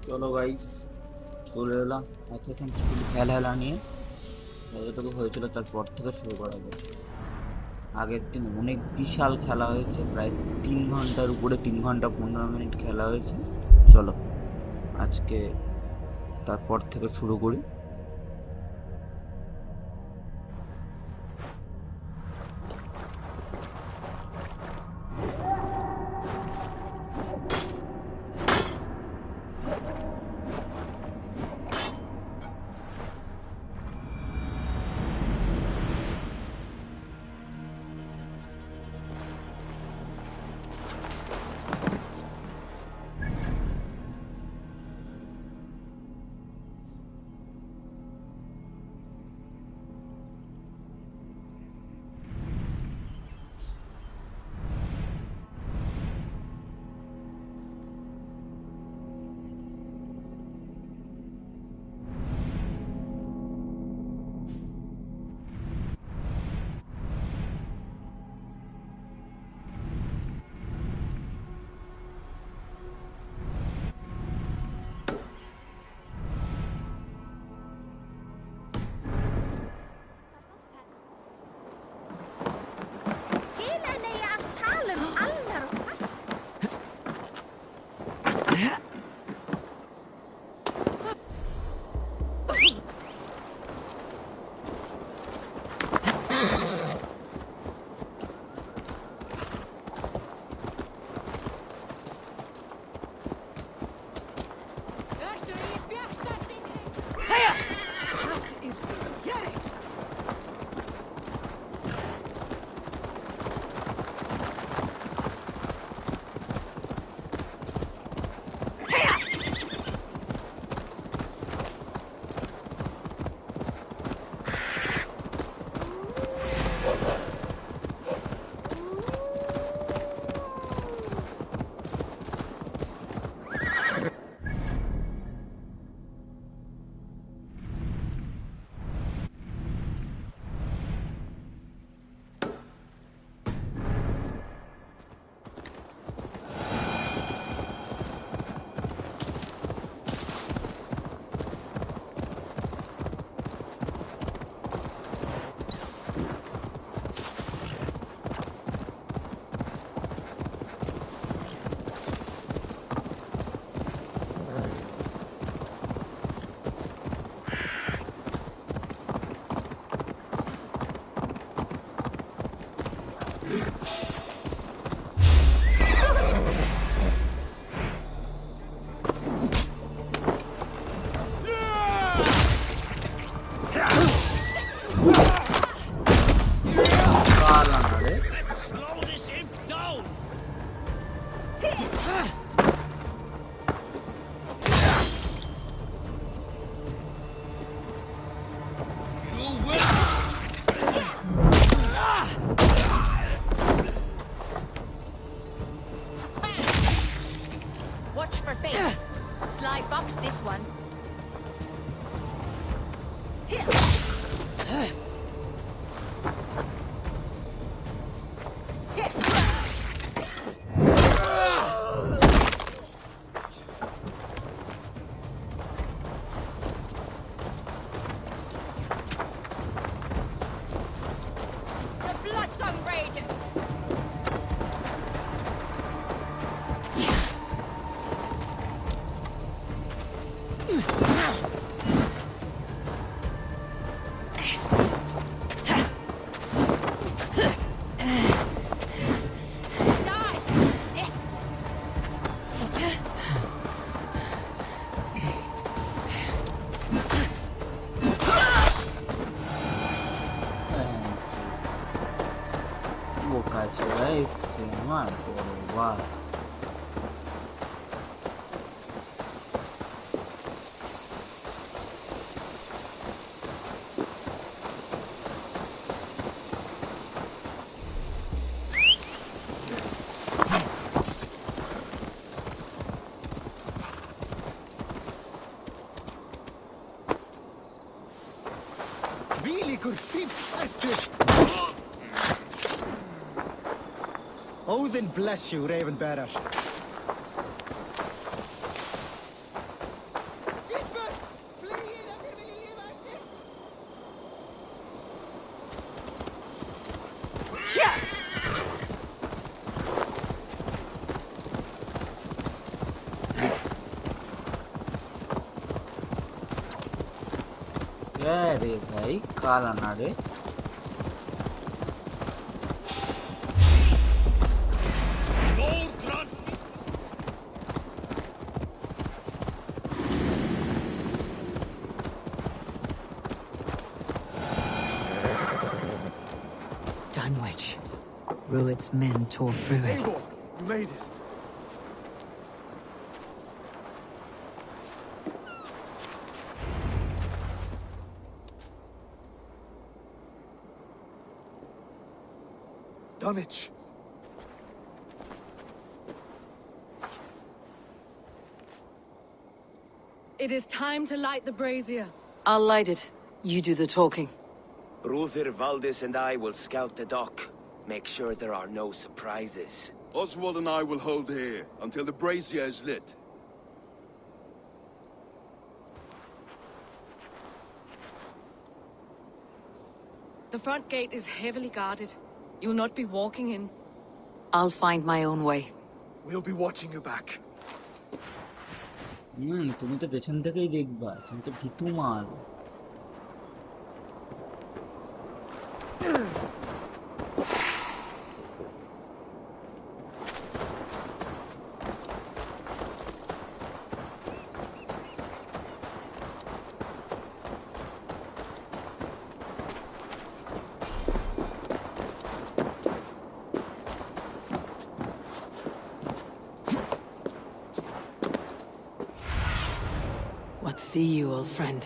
চলো গাইস, চলে এলাম অ্যাসাসিনস ক্রিড ভ্যালহ্যালা নিয়ে। যতটুকু হয়েছিল তারপর থেকে শুরু করা যায়। আগের দিন অনেক বিশাল খেলা হয়েছে, প্রায় 3 ঘন্টার উপরে, 3 ঘন্টা 15 মিনিট খেলা হয়েছে। চলো আজকে তারপর থেকে শুরু করি। Watch for face. Sly fox this one. The blood song rages. বোকা চলে এসছে আমার বড় ভাই। Really good feet. Odin bless you, Raven Bearer. क्या रे भाई काला ना रे Dunwich. Rued's men tore through it. Eivor, you made it. Dunwich. It is time to light the brazier. I'll light it. You do the talking. Ruther, Valdis, and I will scout the dock. Make sure there are no surprises. Oswald and I will hold here until the brazier is lit. The front gate is heavily guarded. You'll not be walking in. I'll find my own way. We'll be watching you back. তুমি তো পেছন থেকেই দেখবা তুমি তো ভিতু মাল What see you, old friend?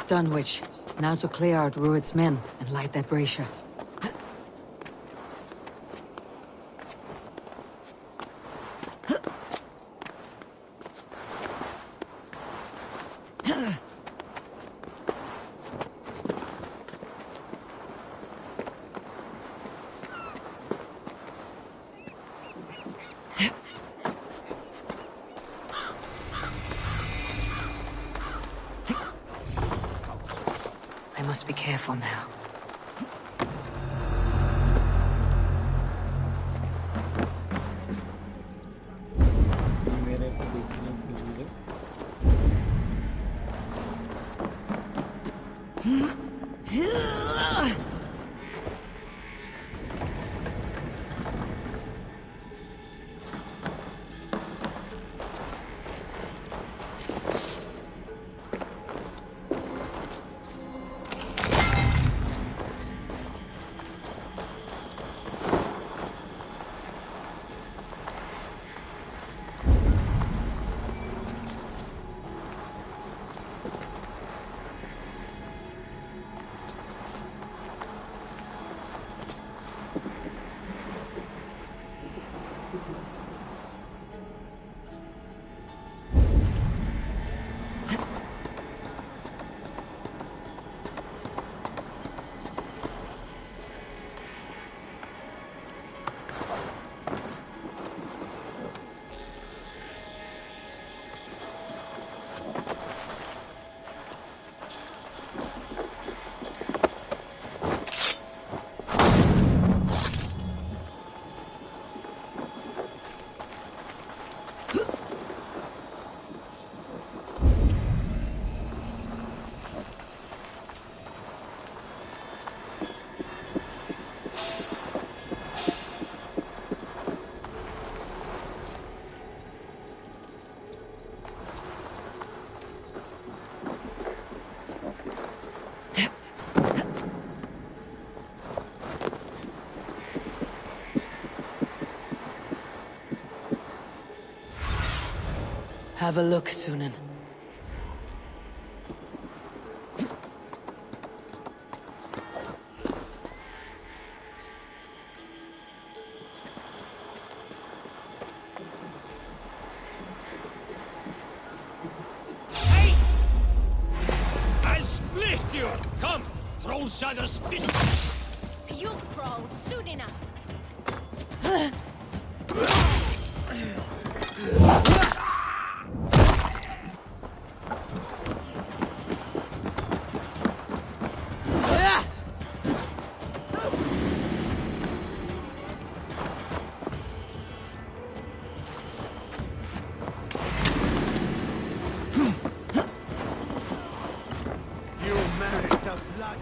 Dunwich. Now to clear out Rued's men and light that brazier. I must be careful now. मेरे को देखने भूल गए Have a look, Sunan. Hey! I'll split you! Come! Troll shaggers fist! Puke crawl soon enough. You merit the blood.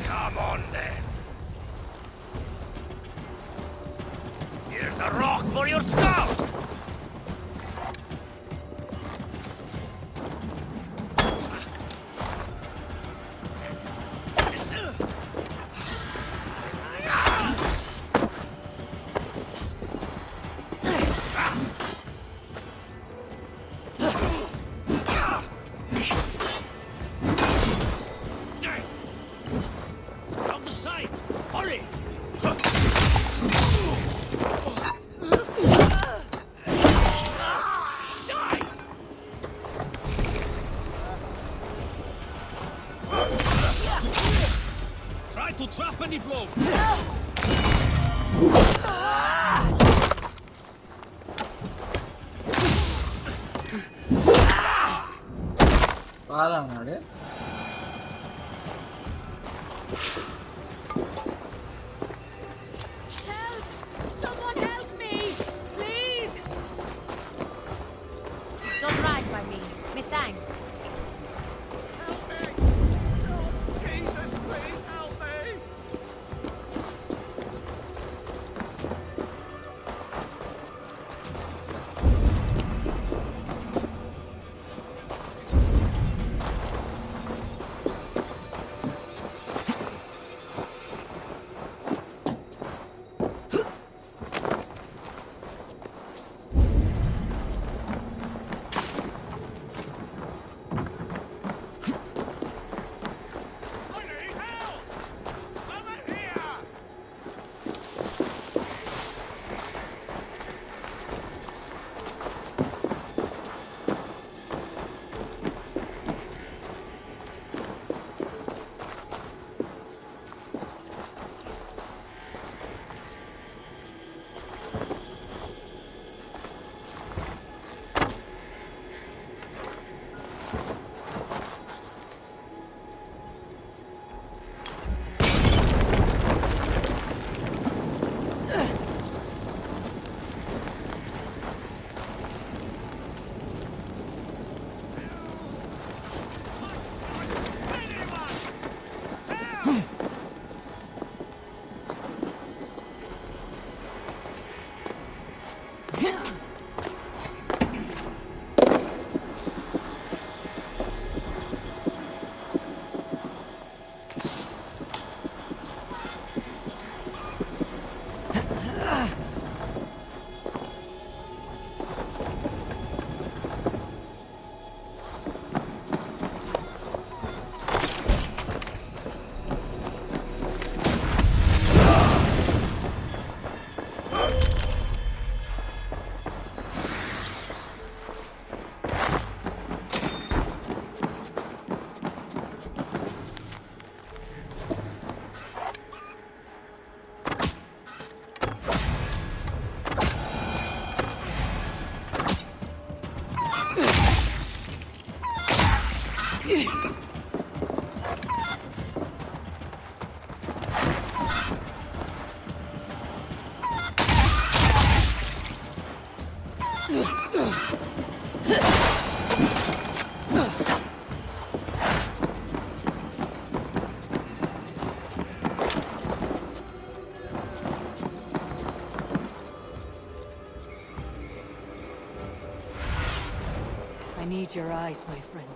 Come on then! Here's a rock for your skull! Down the side! Hurry! Die! Try to trap any blow! బాగా ఉన్నాడు. Help! Someone help me! Please! Don't ride by me. Me thanks. Help me! Jesus, please help me! your eyes, my friend.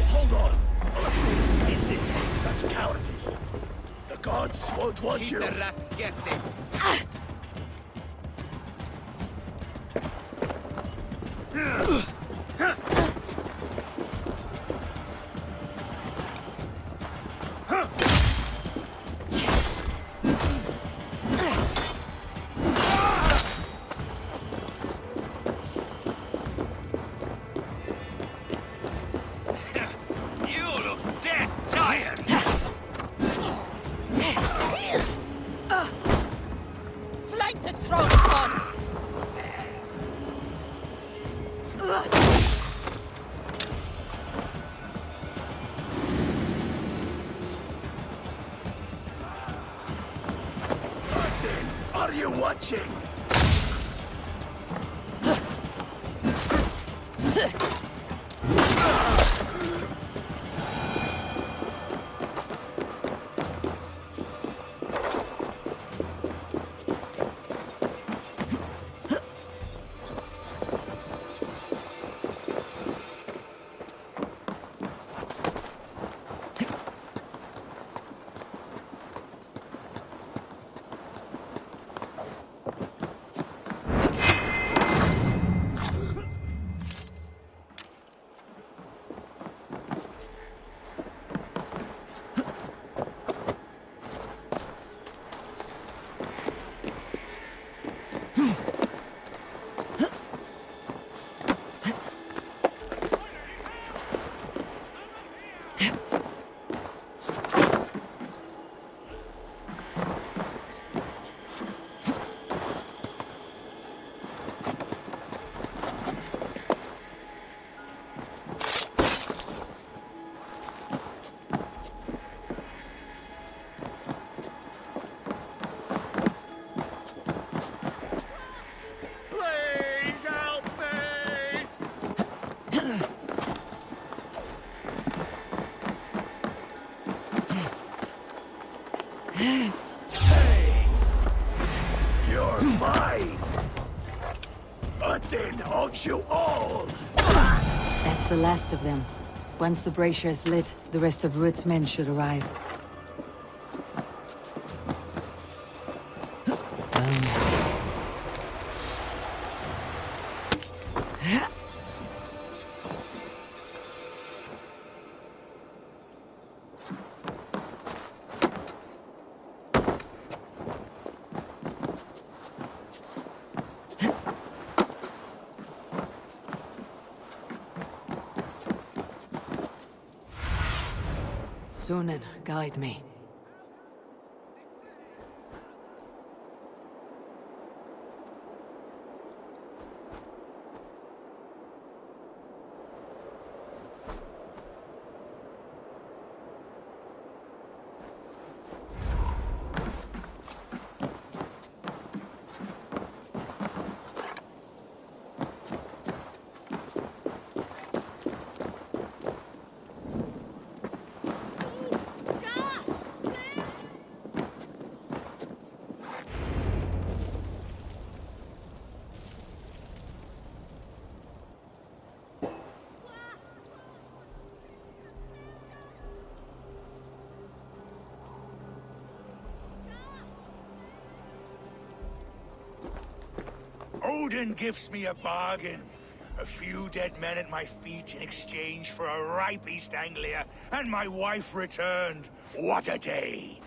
Hold on! This is on such cowardice. The gods won't want Keep you. the rat guessing. You look dead tired. Flank the throne, Con! Martin, are you watching? Please help me! You're mine! Martin owns you all! That's the last of them. Once the brazier is lit, the rest of Ruth's men should arrive. Sunan, guide me. Odin gives me a bargain. A few dead men at my feet in exchange for a ripe East Anglia, and my wife returned. What a day!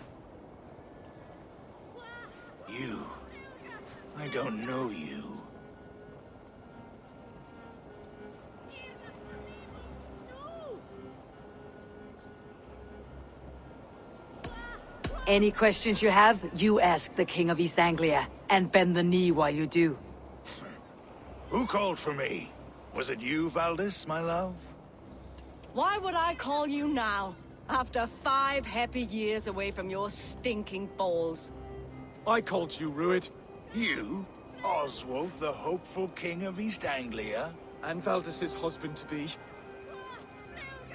You. I don't know you. Any questions you have, you ask the King of East Anglia, and bend the knee while you do. Who called for me? Was it you, Valdis, my love? Why would I call you now, after 5 happy years away from your stinking balls? I called you, Ruid. You? Oswald, the hopeful King of East Anglia? And Valdis's husband-to-be.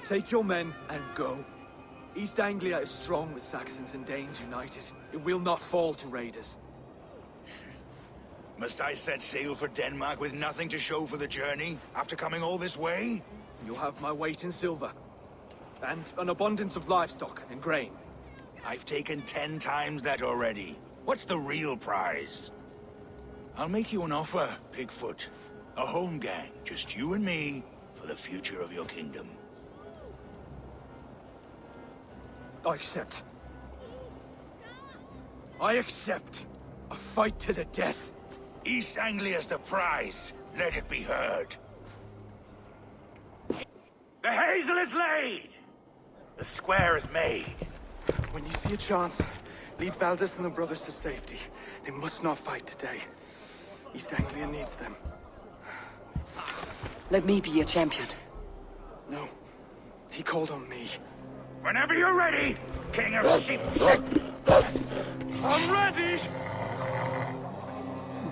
Take your men and go. East Anglia is strong with Saxons and Danes united. It will not fall to raiders. Must I set sail for Denmark with nothing to show for the journey, after coming all this way? You'll have my weight in silver. And an abundance of livestock and grain. I've taken 10 times that already. What's the real prize? I'll make you an offer, Pigfoot. A home gang, just you and me, for the future of your kingdom. I accept. I accept. A fight to the death. East Anglia's the prize. Let it be heard. The hazel is laid! The square is made. When you see a chance, lead Valdis and the brothers to safety. They must not fight today. East Anglia needs them. Let me be your champion. No. He called on me. Whenever you're ready, King of Sheep. I'm ready!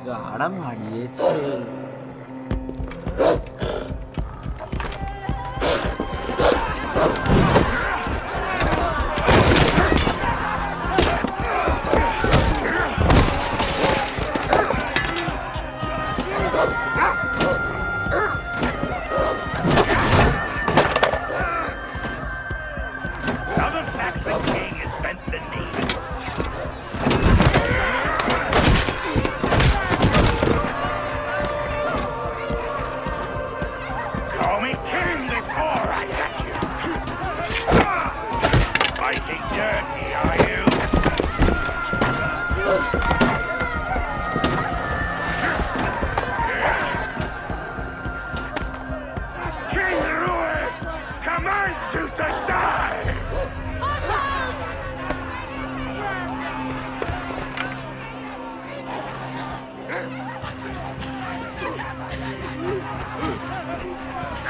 গাড়া মারিয়েছে। Now the Saxon king has bent the knee. Call me king before I get you. Fighting dirty, are you? King Louis commands you to die!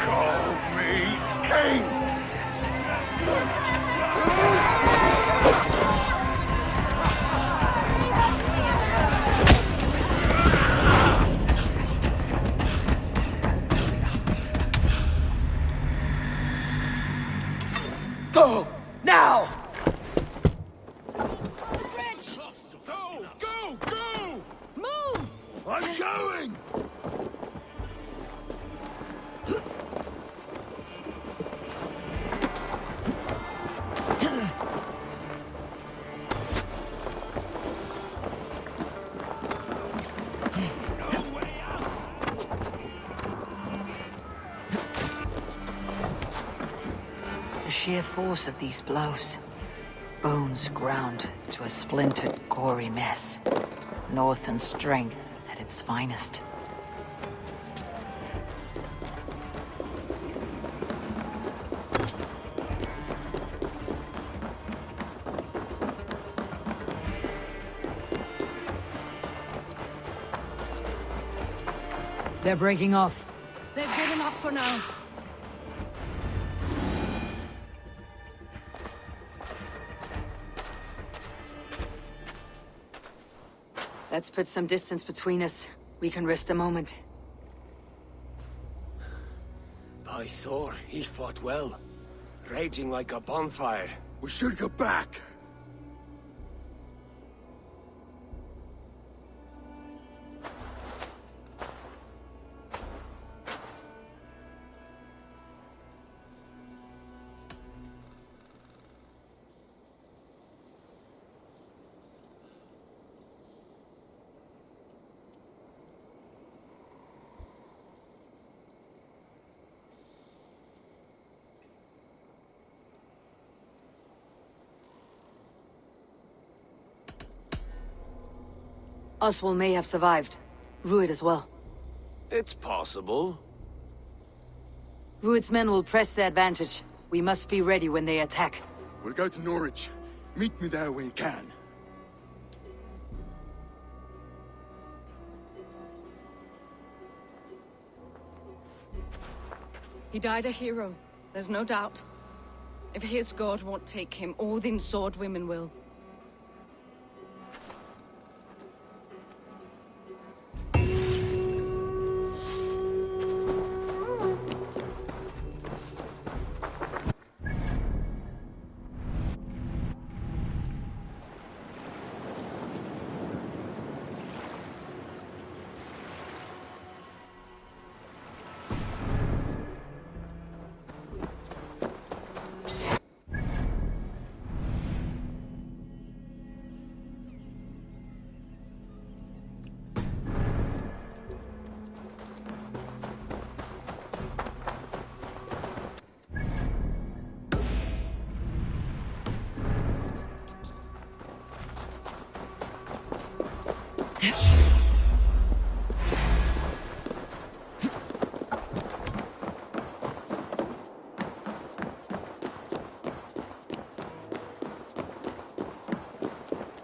Call me king! Go! Now! Bridge! Go! Go! Go! Move! I'm going! The sheer force of these blows. Bones ground to a splintered, gory mess. Northern strength at its finest. They're breaking off. They've given up for now. Let's put some distance between us. We can rest a moment. By Thor, he fought well. Raging like a bonfire. We should go back. Oswald may have survived. Rued as well. It's possible. Rued's men will press the advantage. We must be ready when they attack. We'll go to Norwich. Meet me there when you can. He died a hero, there's no doubt. If his god won't take him, Odin's sword women will.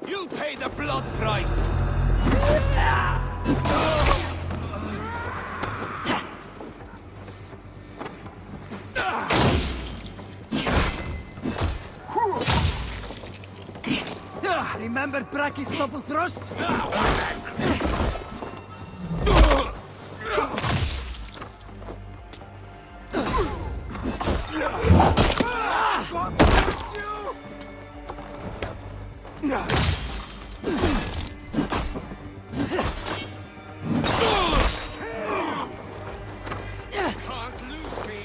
You'll pay the blood price! Remember Braki's double thrust? Can't lose me!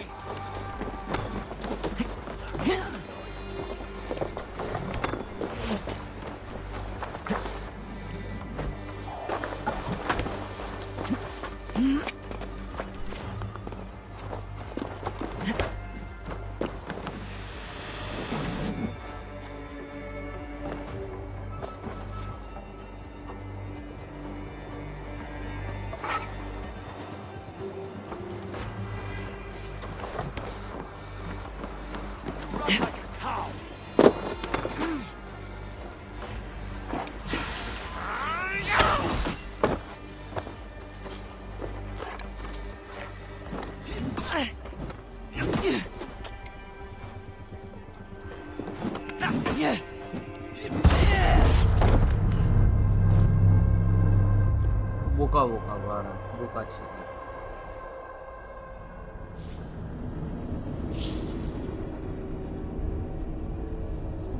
বোকা বোকা বাড়া বোকা ছিল।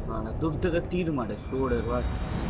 মানে দূর থেকে তীর মারে সরে বাচ্চা।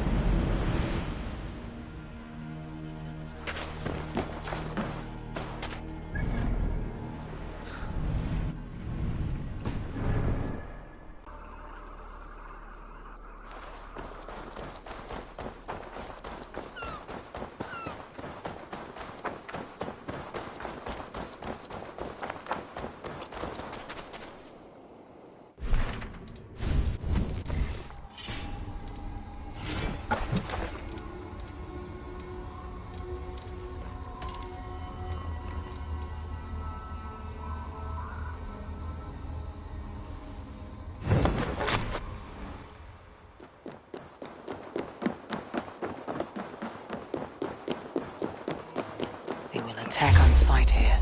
They will attack on sight here.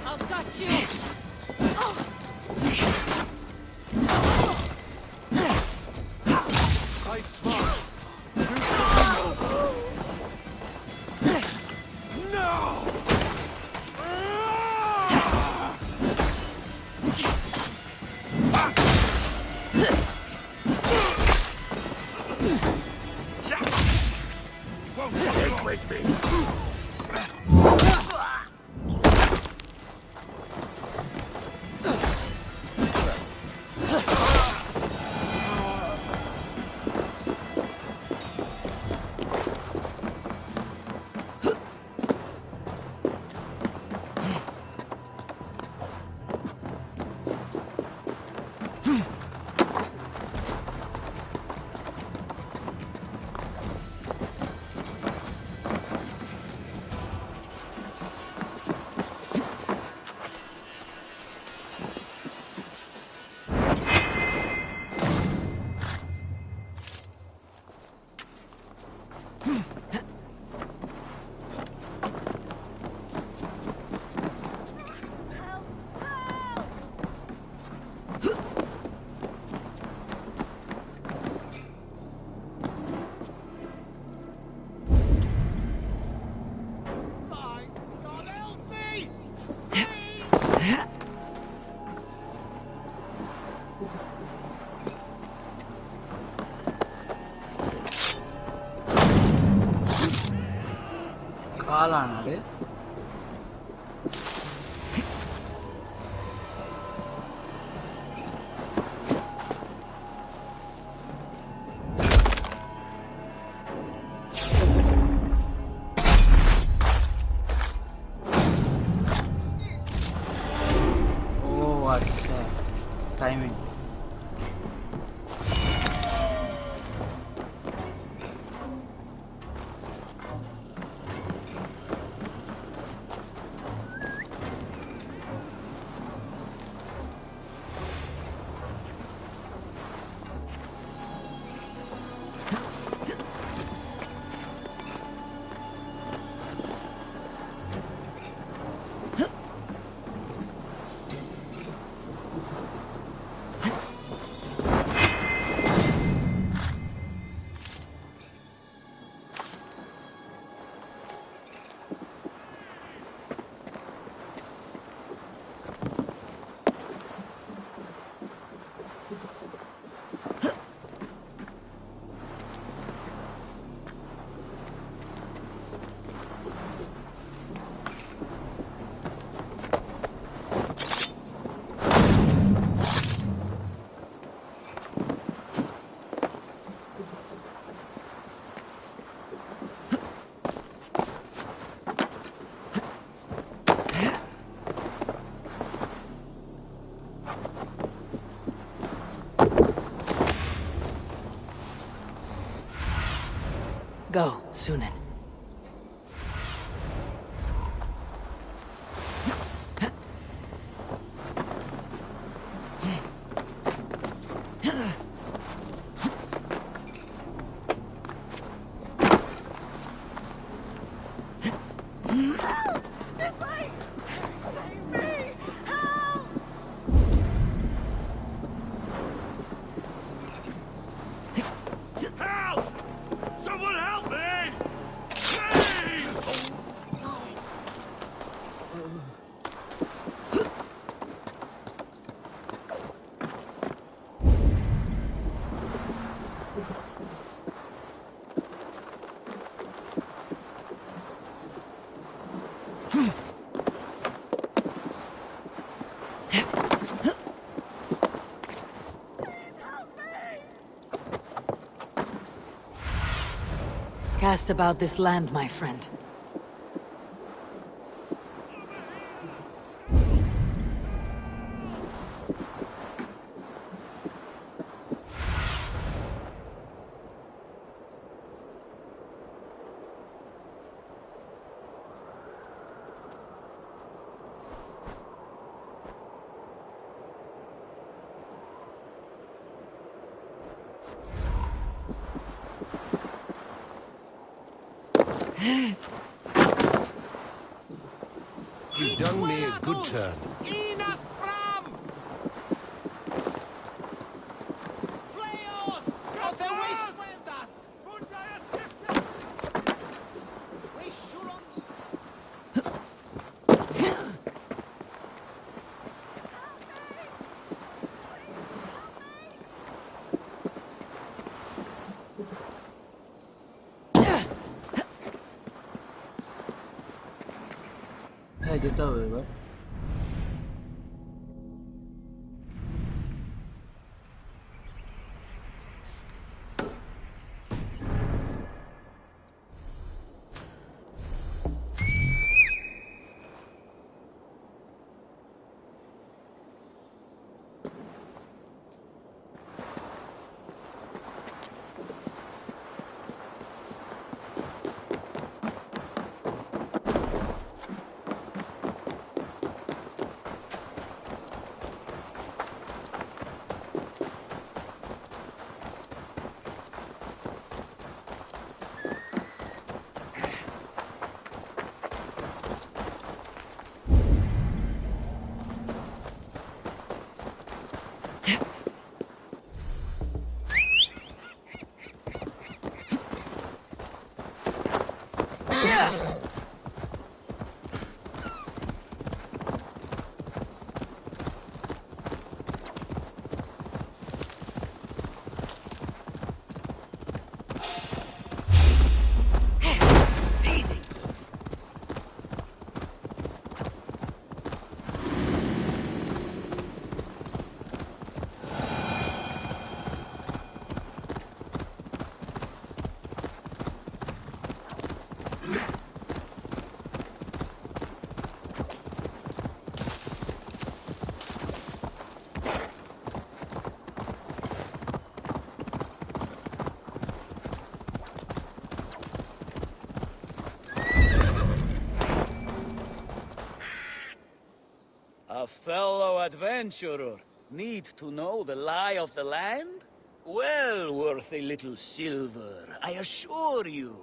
I'll got you! Fight smart. Stick with me. কালা না রে, ও আচ্ছা timing. Go, Sunan. Help! Someone help me! Cast about this land, my friend. You've done me a good turn. কোথায় যেতে হবে এবার? fellow adventurer, need to know the lie of the land? Well worth a little silver, I assure you.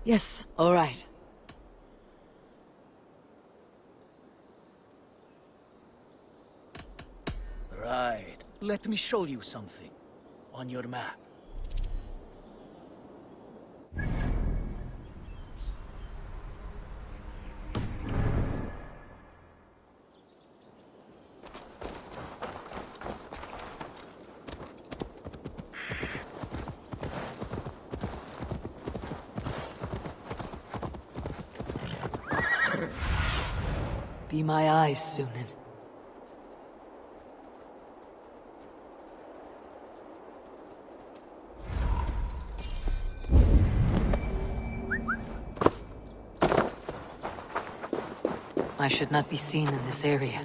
Yes, all right. Right. Let me show you something. On your map. Be my eyes, Sunan. I should not be seen in this area.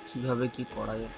কিভাবে কি করা যায়?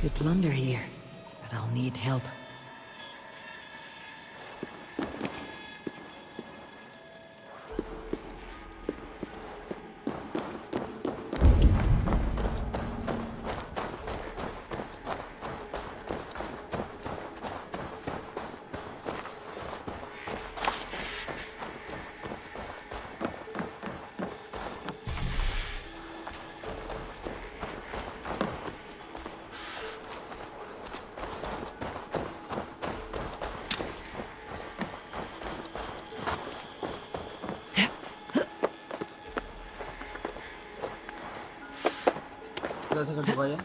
Good blunder here, but I'll need help. কোথা থেকে ঢোকা যায়?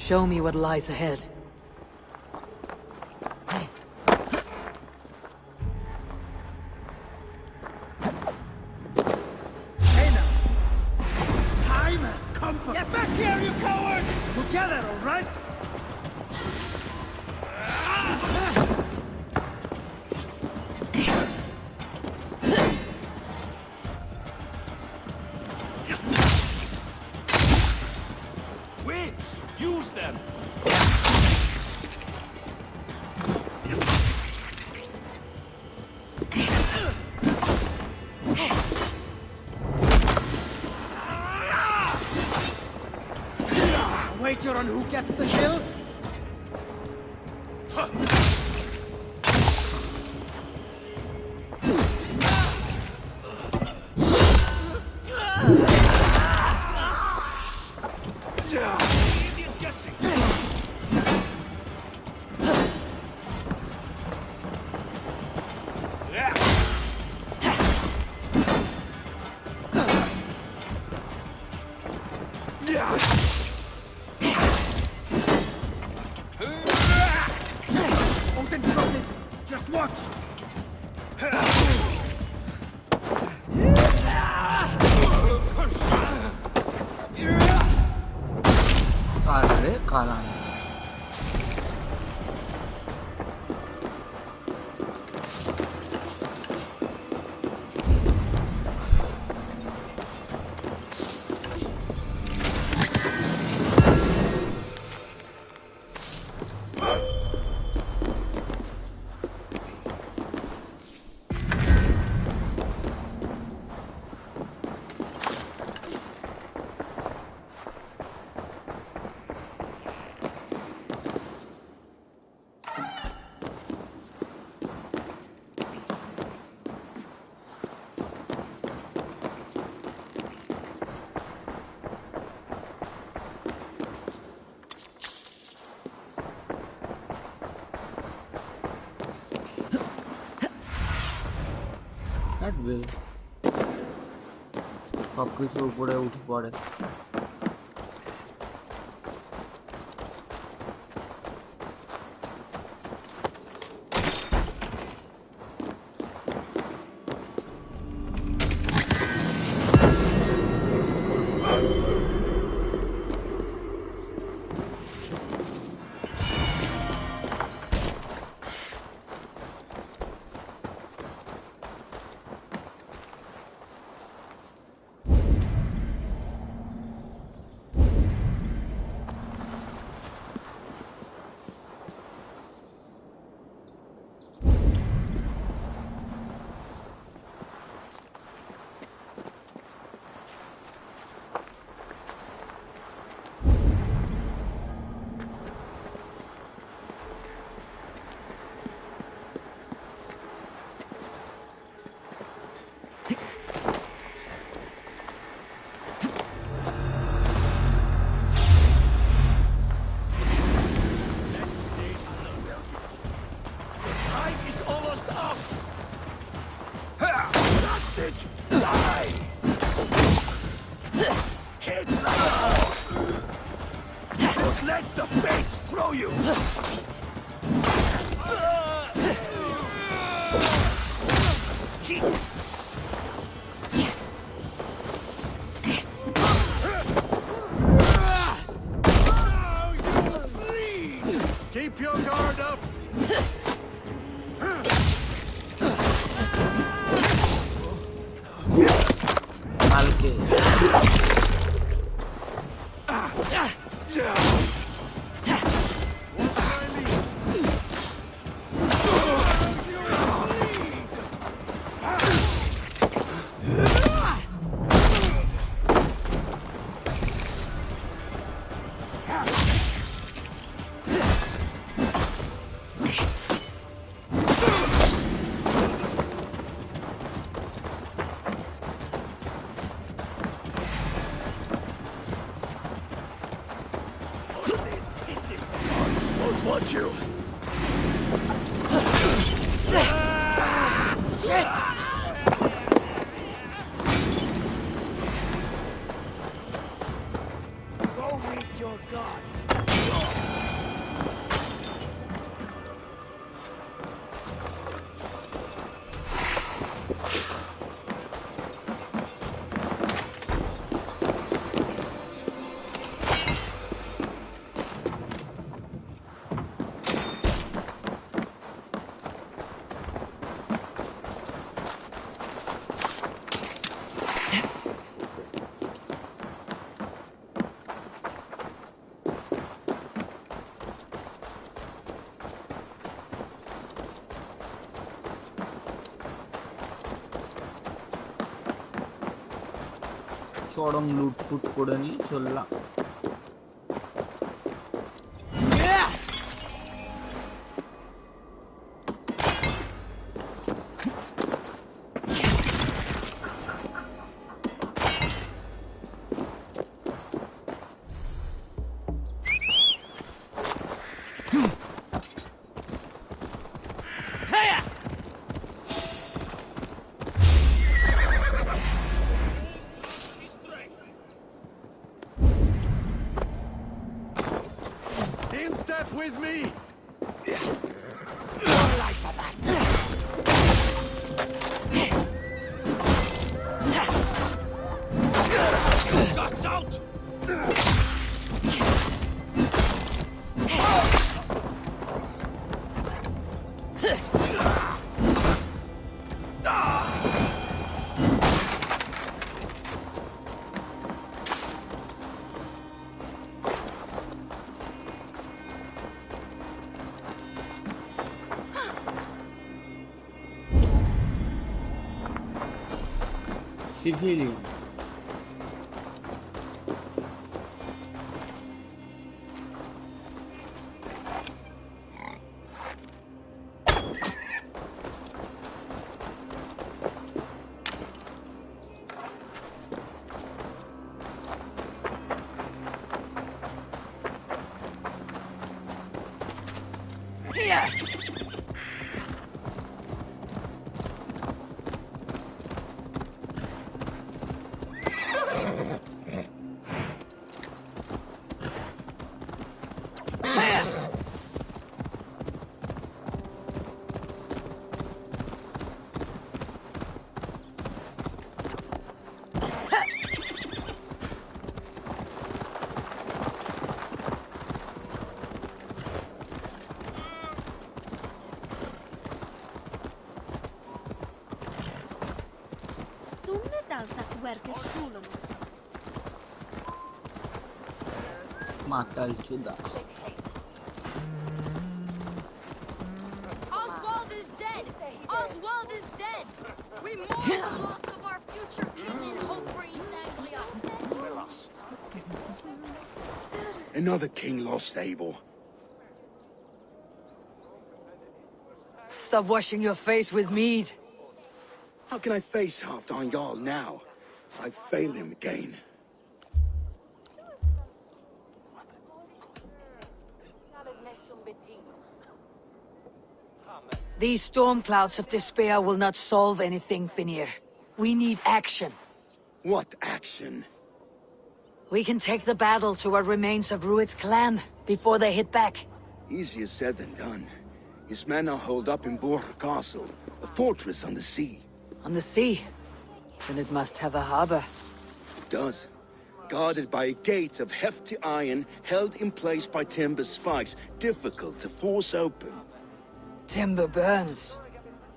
Show me what lies ahead. Hey now! Time has come for— Get back here, you coward! Together, all right? Use them! Wager on who gets the kill? Just watch! কালারে কালান কাটবে সব কিছু উপরে উঠে পড়ে Keep your guard up! কালকে Want you? Go meet your god! চরম লুটফুট করে নিয়ে চললাম In step with me! More like the bat. out! Civilian. Matal chuda. Oswald is dead! Oswald is dead! We mourn the loss of our future king and hope for East Anglia. Another king lost, Abel. Stop washing your face with mead. How can I face Halfdan Jarl now? I failed him again. These storm clouds of despair will not solve anything, Finir. We need action. What action? We can take the battle to what remains of Rued's clan before they hit back. Easier said than done. His men are holed up in Borg Castle, a fortress on the sea. On the sea? Then it must have a harbor. It does. Guarded by a gate of hefty iron, held in place by timber spikes, difficult to force open. Timber burns.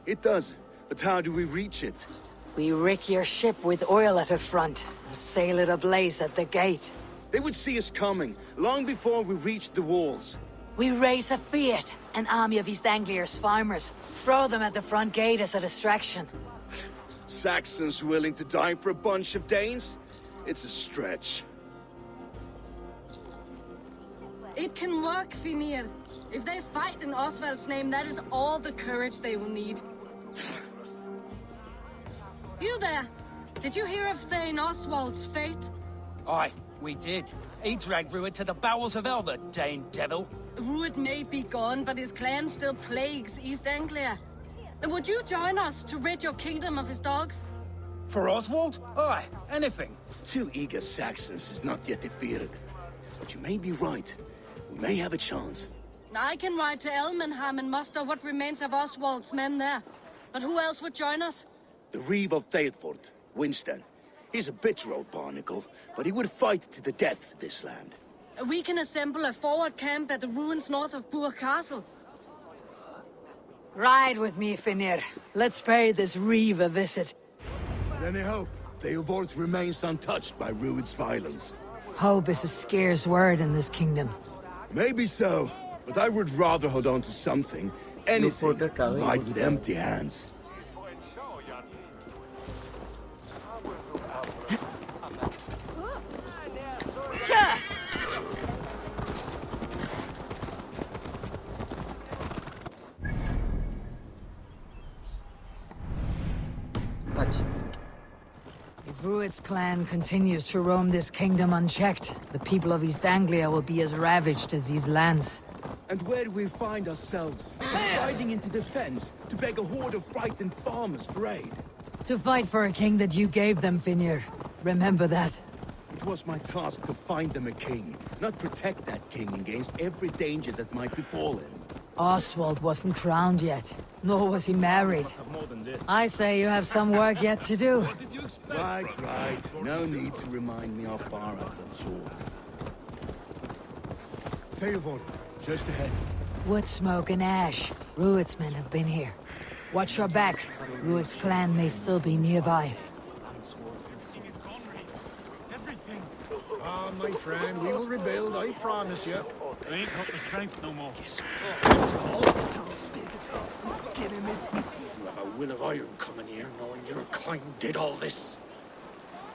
It does, but how do we reach it? We rig your ship with oil at her front, and sail it ablaze at the gate. They would see us coming, long before we reached the walls. We raise a Fiat, an army of East Anglia's farmers. Throw them at the front gate as a distraction. Saxons willing to die for a bunch of Danes? It's a stretch. It can work, Finir. If they fight in Oswald's name, that is all the courage they will need. You there! Did you hear of Thane Oswald's fate? Aye, we did. He dragged Rued to the bowels of hell, the Dane devil. Rued may be gone, but his clan still plagues East Anglia. Would you join us to rid your kingdom of his dogs? For Oswald? Aye, anything. 2 eager Saxons is not yet defeated. But you may be right. We may have a chance. I can ride to Elmenham and muster what remains of Oswald's men there. But who else would join us? The Reeve of Thetford, Winston. He's a bitter old barnacle, but he would fight to the death for this land. We can assemble a forward camp at the ruins north of Burg Castle. Ride with me, Finir. Let's pay this Reeve a visit. Any hope? Thetford remains untouched by Rued's violence. Hope is a scarce word in this kingdom. Maybe so, but I would rather hold on to something, anything, than ride with empty hands. If Rued's clan continues to roam this kingdom unchecked, the people of East Anglia will be as ravaged as these lands. And where do we find ourselves? Riding into defense to beg a horde of frightened farmers for aid. To fight for a king that you gave them, Finir. Remember that. It was my task to find them a king, not protect that king against every danger that might befall him. Oswald wasn't crowned yet, nor was he married. I say you have some work yet to do. Right. No need to remind me how far I've been short. Theobald, just ahead. Wood smoke and ash. Rued's men have been here. Watch your back. Rued's clan may still be nearby. Ah, my friend, we will rebuild, I promise you. I ain't got the strength no more. You have a will of iron coming here, knowing your kind did all this.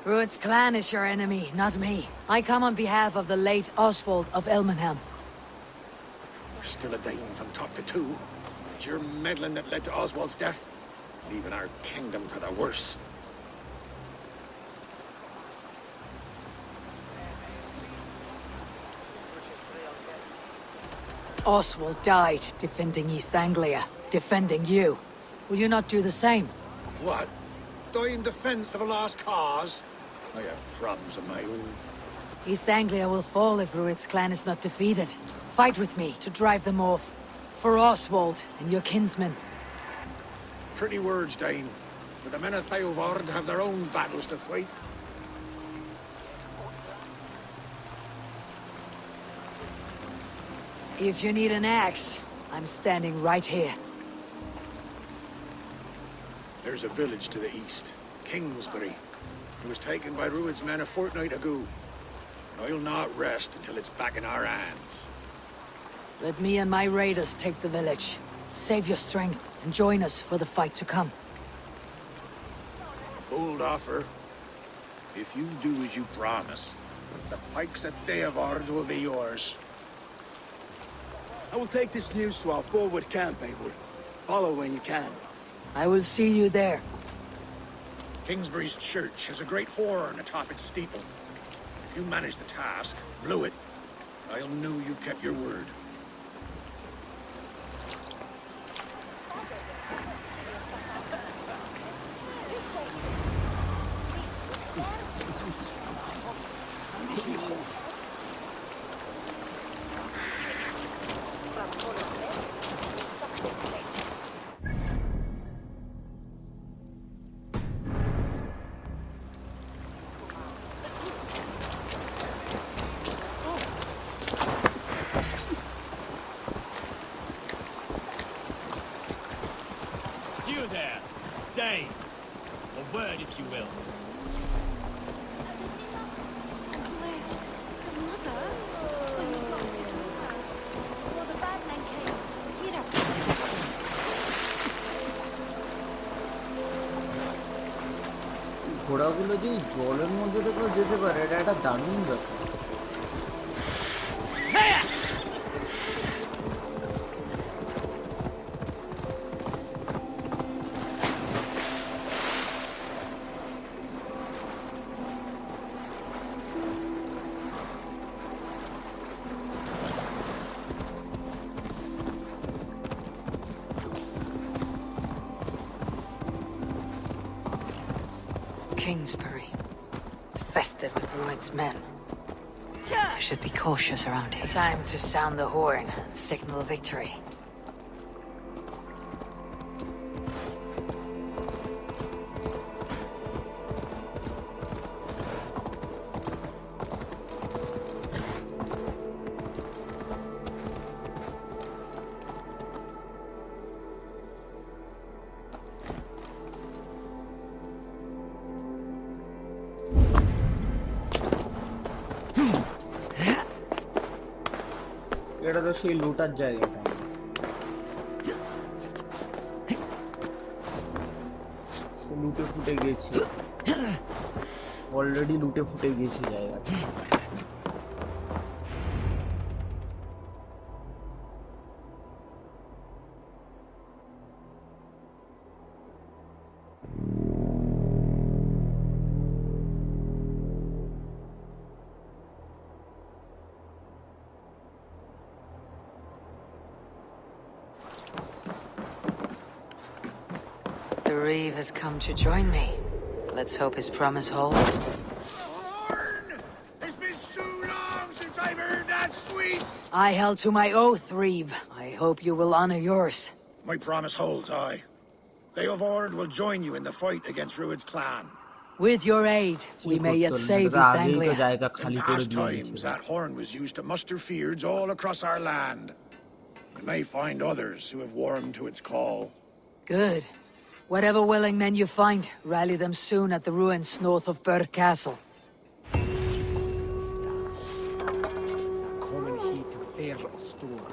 Rued's clan is your enemy, not me. I come on behalf of the late Oswald of Elmenham. You're still a dame from top to two. It's your meddling that led to Oswald's death, leaving our kingdom for the worse. Oswald died defending East Anglia, defending you. Will you not do the same? What? Die in defense of a lost cause? I have problems of my own. East Anglia will fall if Rued's clan is not defeated. Fight with me to drive them off. For Oswald and your kinsmen. Pretty words, Dane. But the men of Theovard have their own battles to fight. If you need an axe, I'm standing right here. There's a village to the east, Kingsbury. It was taken by Rued's men a fortnight ago. And I'll not rest until it's back in our hands. Let me and my raiders take the village. Save your strength and join us for the fight to come. A bold offer. If you do as you promise, the pikes at Theovard will be yours. I will take this news to our forward camp, Eivor. Follow when you can. I will see you there. Kingsbury's church has a great horn atop its steeple. If you manage the task, blew it, I'll know you kept your word. You there, Dane. A word, if you will. Blessed. Mother? When he's lost his daughter. Before the bad men came, he'd have ঘোড়াগুলো যে জলের মধ্যে থেকেও যেতে পারে, এটা একটা দারুণ ব্যাপার। Kingsbury. Infested with Rued's men. I should be cautious around here. Time to sound the horn and signal victory. এটা তো সেই লুটার জায়গাটা। লুটে ফুটে গেছে, অলরেডি লুটে ফুটে গেছে জায়গাটা। The Reeve has come to join me. Let's hope his promise holds. It's been so long since I've heard that sweet. I held to my oath, Reeve. I hope you will honor yours. My promise holds, aye. Theodord will join you in the fight against Rued's clan. With your aid, we may yet save East Anglia. In past times, that horn was used to muster fyrds all across our land. We may find others who have warmed to its call. Good. Whatever willing men you find, rally them soon at the ruins north of Burr Castle. Kommen hier til fair og stor.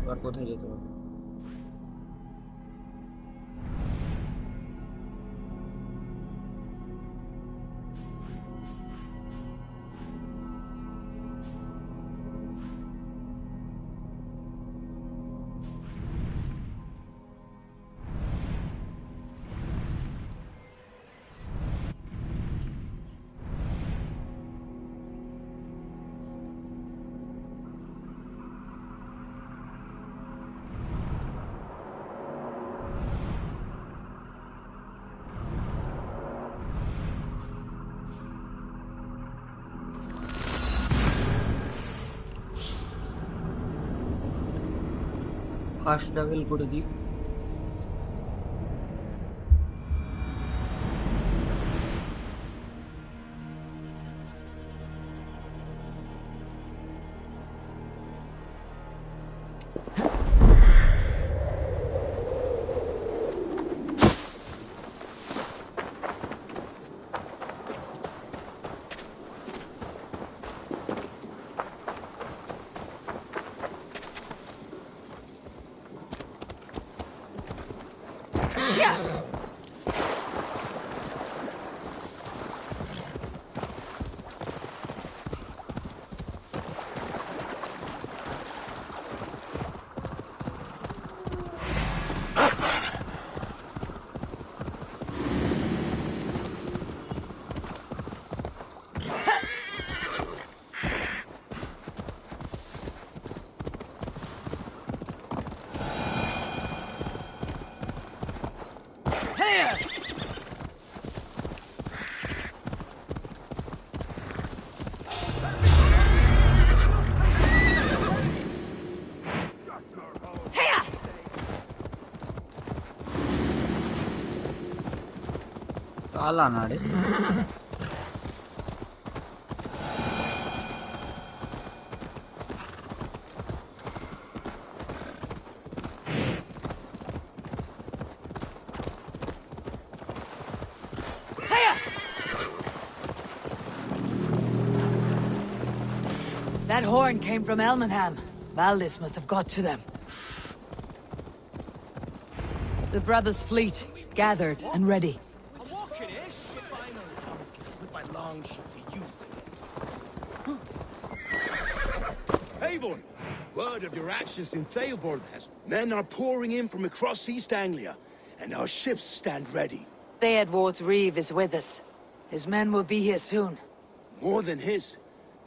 এবার কোথায় যেতে হবে? Fast travel করে দিই। చాలా నాడే That horn came from Elmenham. Valdis must have got to them. The brothers' fleet, gathered and ready. Avon! Word of your actions in Theobald has... Men are pouring in from across East Anglia, and our ships stand ready. Theodward's Reeve is with us. His men will be here soon. More than his.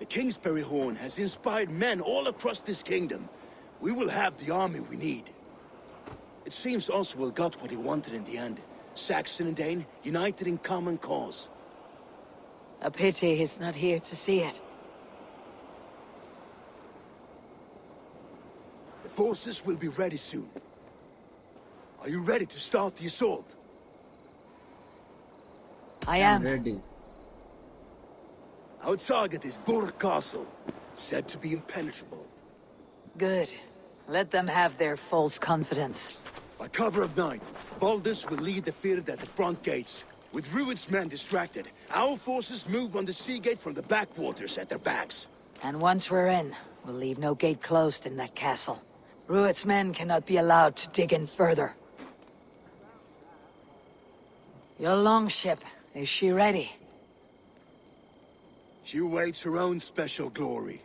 The Kingsbury Horn has inspired men all across this kingdom. We will have the army we need. It seems Oswald got what he wanted in the end. Saxon and Dane, united in common cause. A pity he's not here to see it. The forces will be ready soon. Are you ready to start the assault? I am. ready. Our target is Burr Castle, said to be impenetrable. Good. Let them have their false confidence. By cover of night, Baldus will lead the field at the front gates. With Rued's men distracted, our forces move on the sea gate from the backwaters at their backs. And once we're in, we'll leave no gate closed in that castle. Rued's men cannot be allowed to dig in further. Your longship, is she ready? She awaits her own special glory.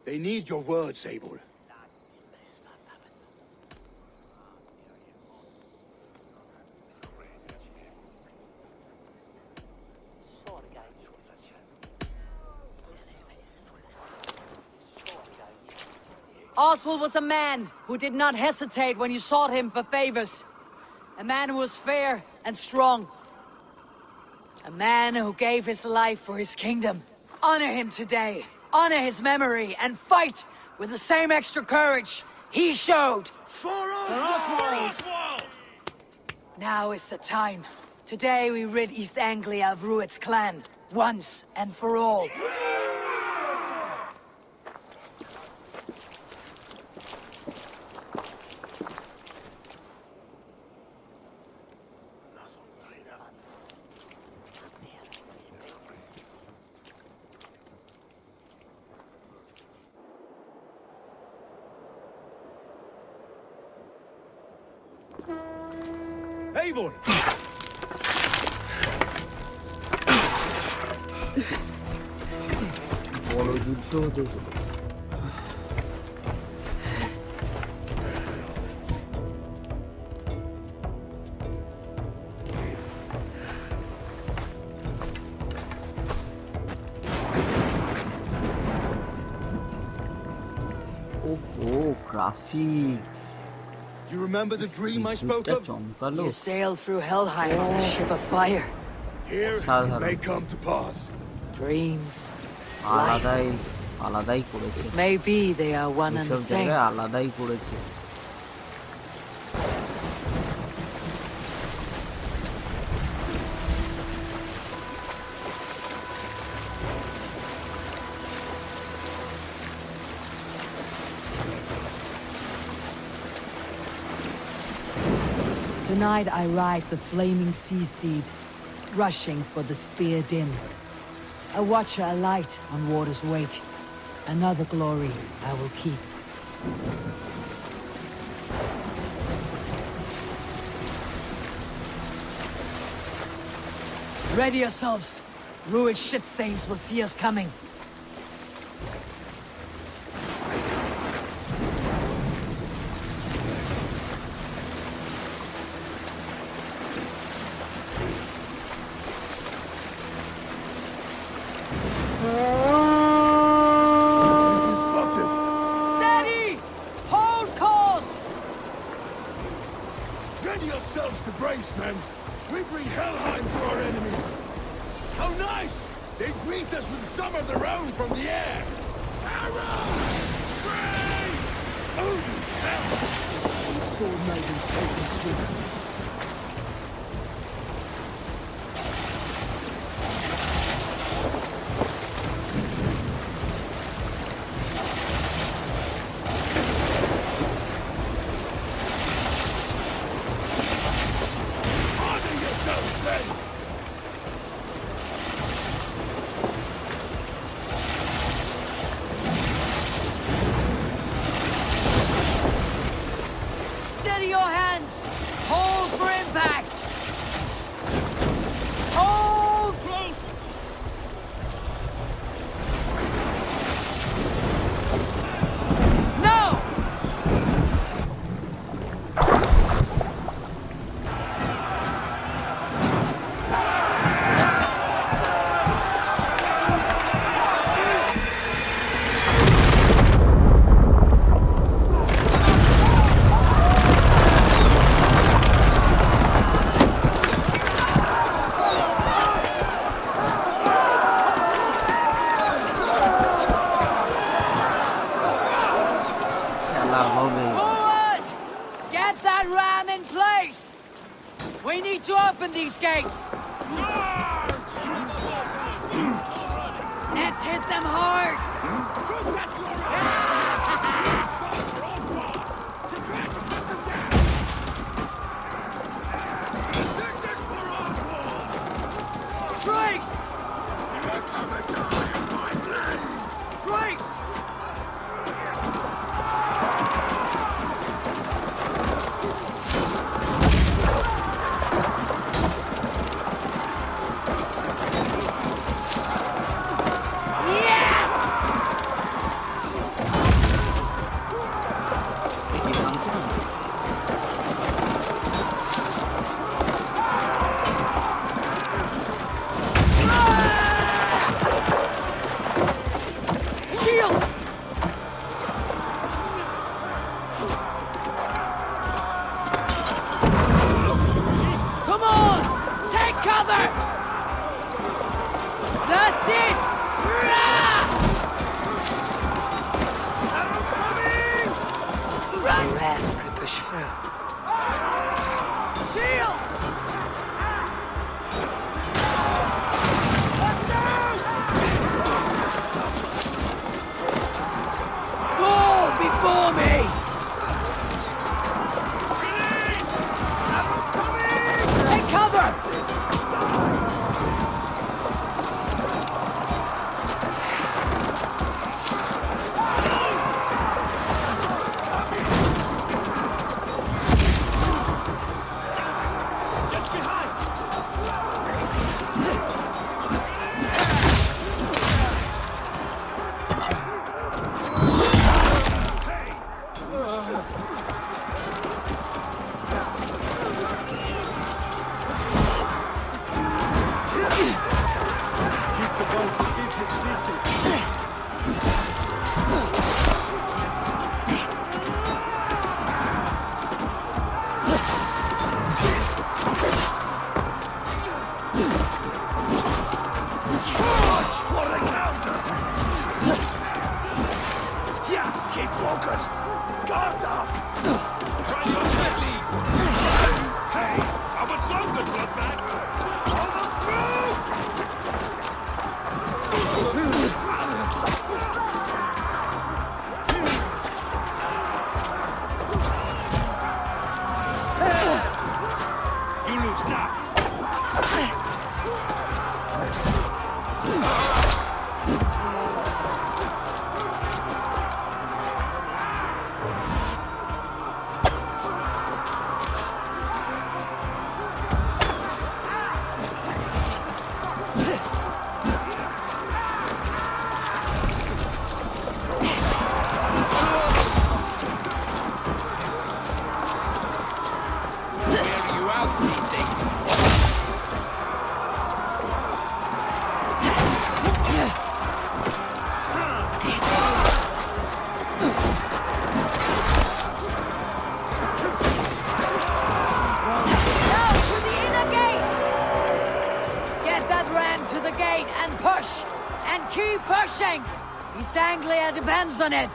They need your words, Eivor. Oswald was a man who did not hesitate when you sought him for favors. A man who was fair and strong. A man who gave his life for his kingdom. Honor him today. Honor his memory and fight with the same extra courage he showed. For Oswald! Now is the time. Today we rid East Anglia of Rued's clan, once and for all. Eivor! বড় যুদ্ধ হতে চলেছে। Oh, graphics. You remember the dream I spoke of? You sail through Helheim on a ship of fire. Here it may come to pass. Dreams. আলাদাই করেছে। Maybe they are one and the same. আলাদাই করেছে। Tonight I ride the flaming sea steed, rushing for the spear din. A watcher alight on water's wake. Another glory I will keep. Ready yourselves. Rued shitstains will see us coming. Men, we bring Helheim to our enemies. How nice! They greet us with some of their own from the air. Arrows! Brave! Odin's hell! The sword maidens taken swiftly. These gates! Let's hit them hard! This is for Oswald! Grace! You're coming to die in my blaze! Grace! through. Shield! Fall before me! Take cover! East Anglia depends on it.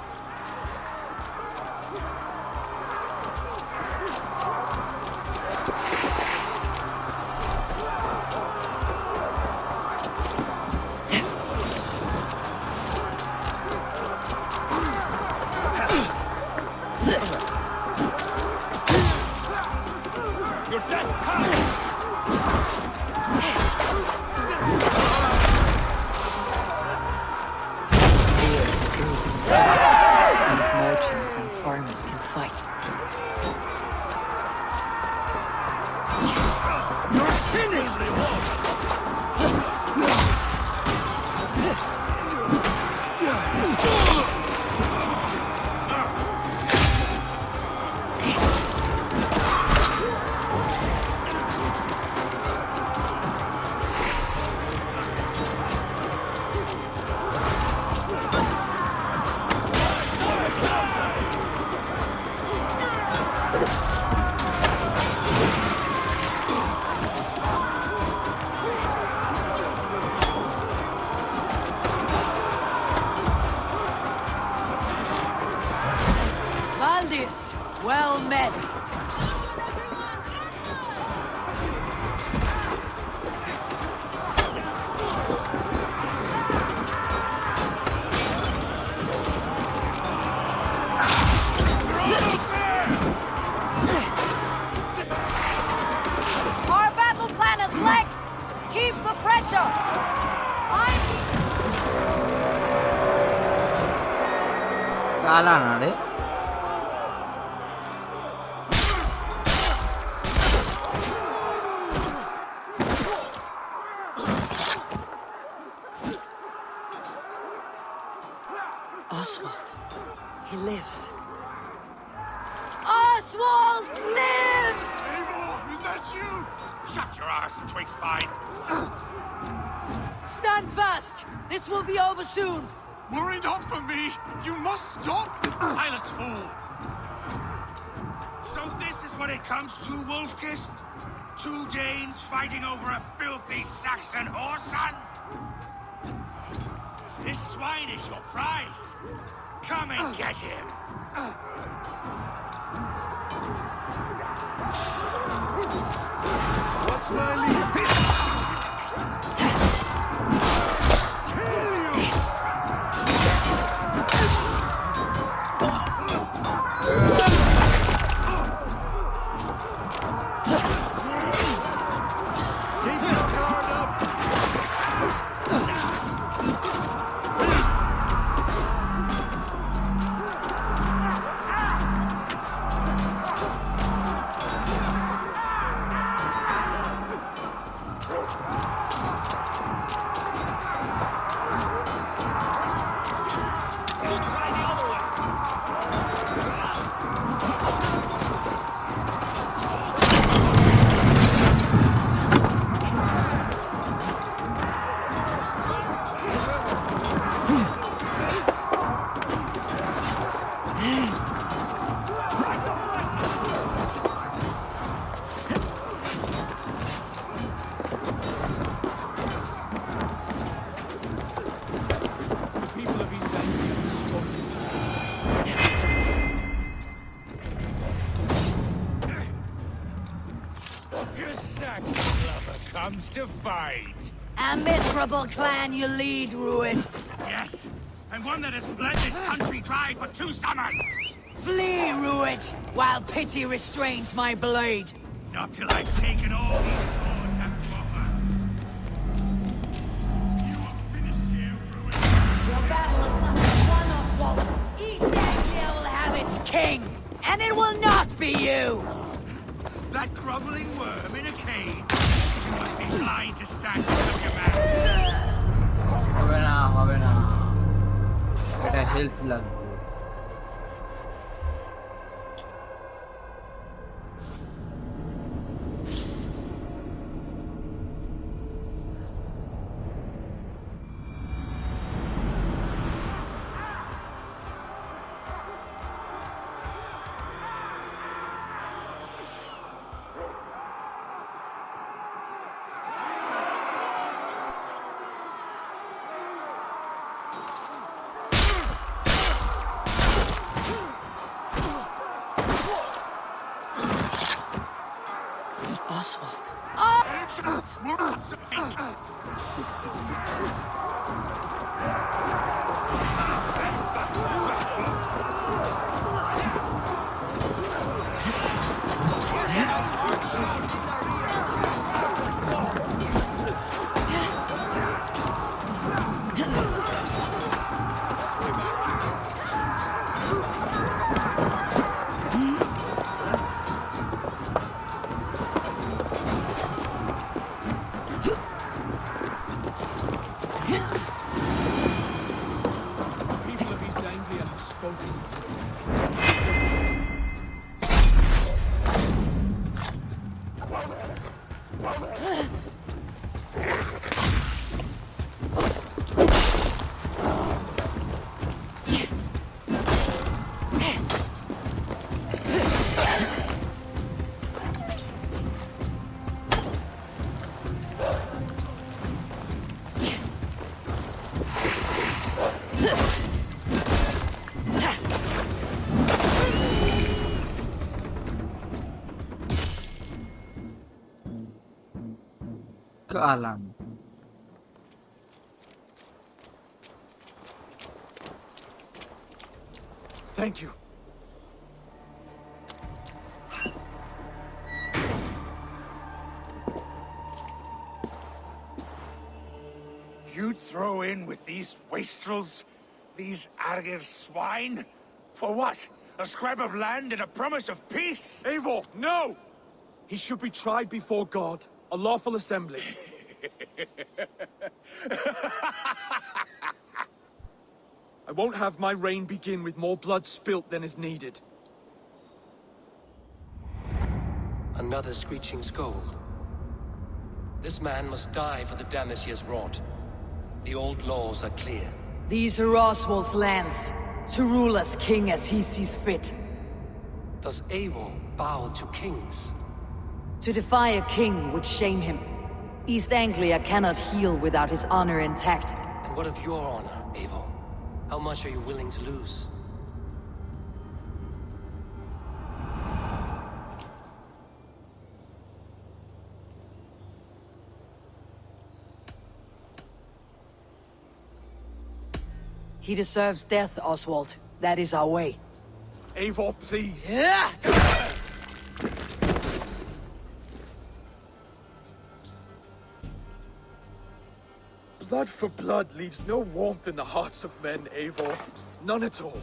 You're dead! These merchants and farmers can fight. You're finished! Well met. Our battle plan is legs. Keep the pressure. Salah na re. Oswald. He lives. Oswald lives! Eivor, is that you? Shut your arse, twig spine. Stand fast. This will be over soon. Worry not for me. You must stop. Silence, fool. So this is what it comes to, Wolf-Kissed? 2 Danes fighting over a filthy Saxon whoreson? If this swine is your prize, come and get him. Comes to fight. A miserable clan you lead, Ruit. Yes, and one that has bled this country dry for 2 summers. Flee, Ruit, while pity restrains my blade. Not till I've taken all these swords have to offer. You are finished here, Ruin. Your battle is not won, Oswald. East Anglia will have its king, and it will not be you. That groveling worm in a cage. You must be blind to stand with such a man. হবে না এটা health লাগবে Oswald. Kalan. Thank you. You'd throw in with these wastrels? These Argir swine? For what? A scrap of land and a promise of peace? Eivor, no! He should be tried before God. A lawful assembly. I won't have my reign begin with more blood spilt than is needed. Another screeching scold. This man must die for the damage he has wrought. The old laws are clear. These are Oswald's lands, to rule as king as he sees fit. Does Eivor bow to kings? To defy a king would shame him. East Anglia cannot heal without his honor intact. And what of your honor, Eivor? How much are you willing to lose? He deserves death, Oswald. That is our way. Eivor, please. Yeah! Blood for blood leaves no warmth in the hearts of men, Eivor. None at all.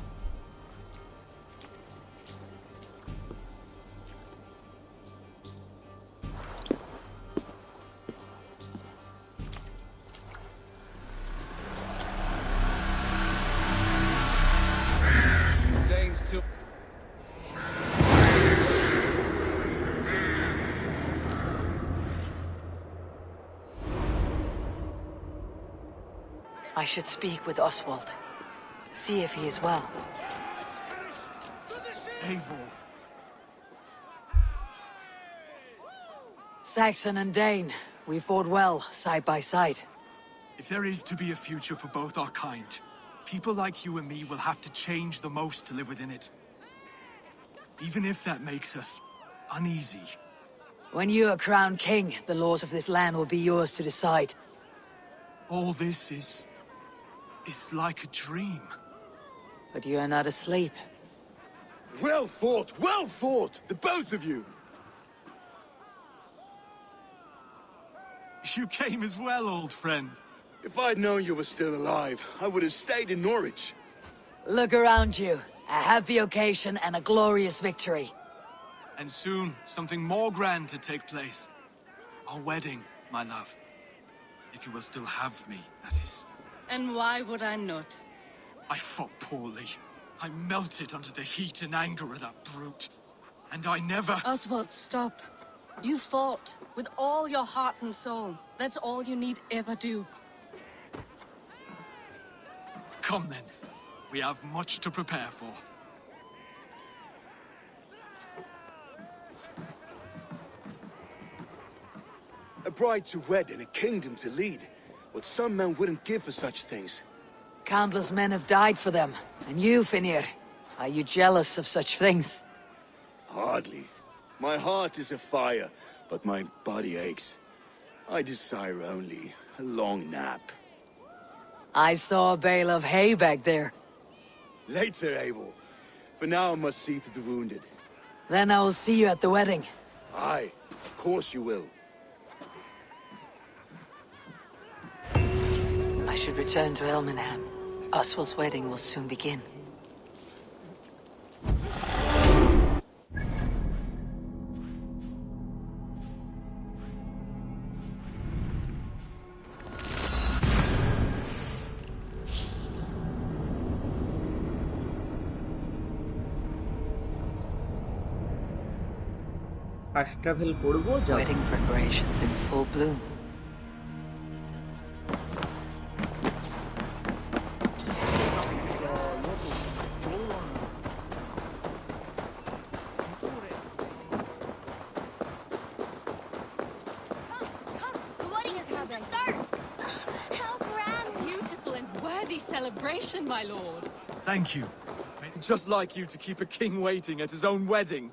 Danes to... I should speak with Oswald. See if he is well. Eivor. Saxon and Dane, we fought well, side by side. If there is to be a future for both our kind, people like you and me will have to change the most to live within it. Even if that makes us uneasy. When you are crowned king, the laws of this land will be yours to decide. All this is like a dream. But you are not asleep. Well fought, the both of you! You came as well, old friend. If I'd known you were still alive, I would have stayed in Norwich. Look around you. A happy occasion and a glorious victory. And soon, something more grand to take place. Our wedding, my love. If you will still have me, that is. And why would I not? I fought poorly. I melted under the heat and anger of that brute. And I never... Oswald, stop. You fought with all your heart and soul. That's all you need ever do. Come then. We have much to prepare for. A bride to wed and a kingdom to lead. What some men wouldn't give for such things. Countless men have died for them. And you, Finir, are you jealous of such things? Hardly. My heart is afire, but my body aches. I desire only a long nap. I saw a bale of hay back there. Later, Abel. For now, I must see to the wounded. Then I will see you at the wedding. Aye, of course you will. I should return to Elmenham. Oswald's wedding will soon begin. Fast travel করবো যা Wedding preparations in full bloom. The wedding is about to start. How grand! Beautiful and worthy celebration, my lord. Thank you. Just like you to keep a king waiting at his own wedding.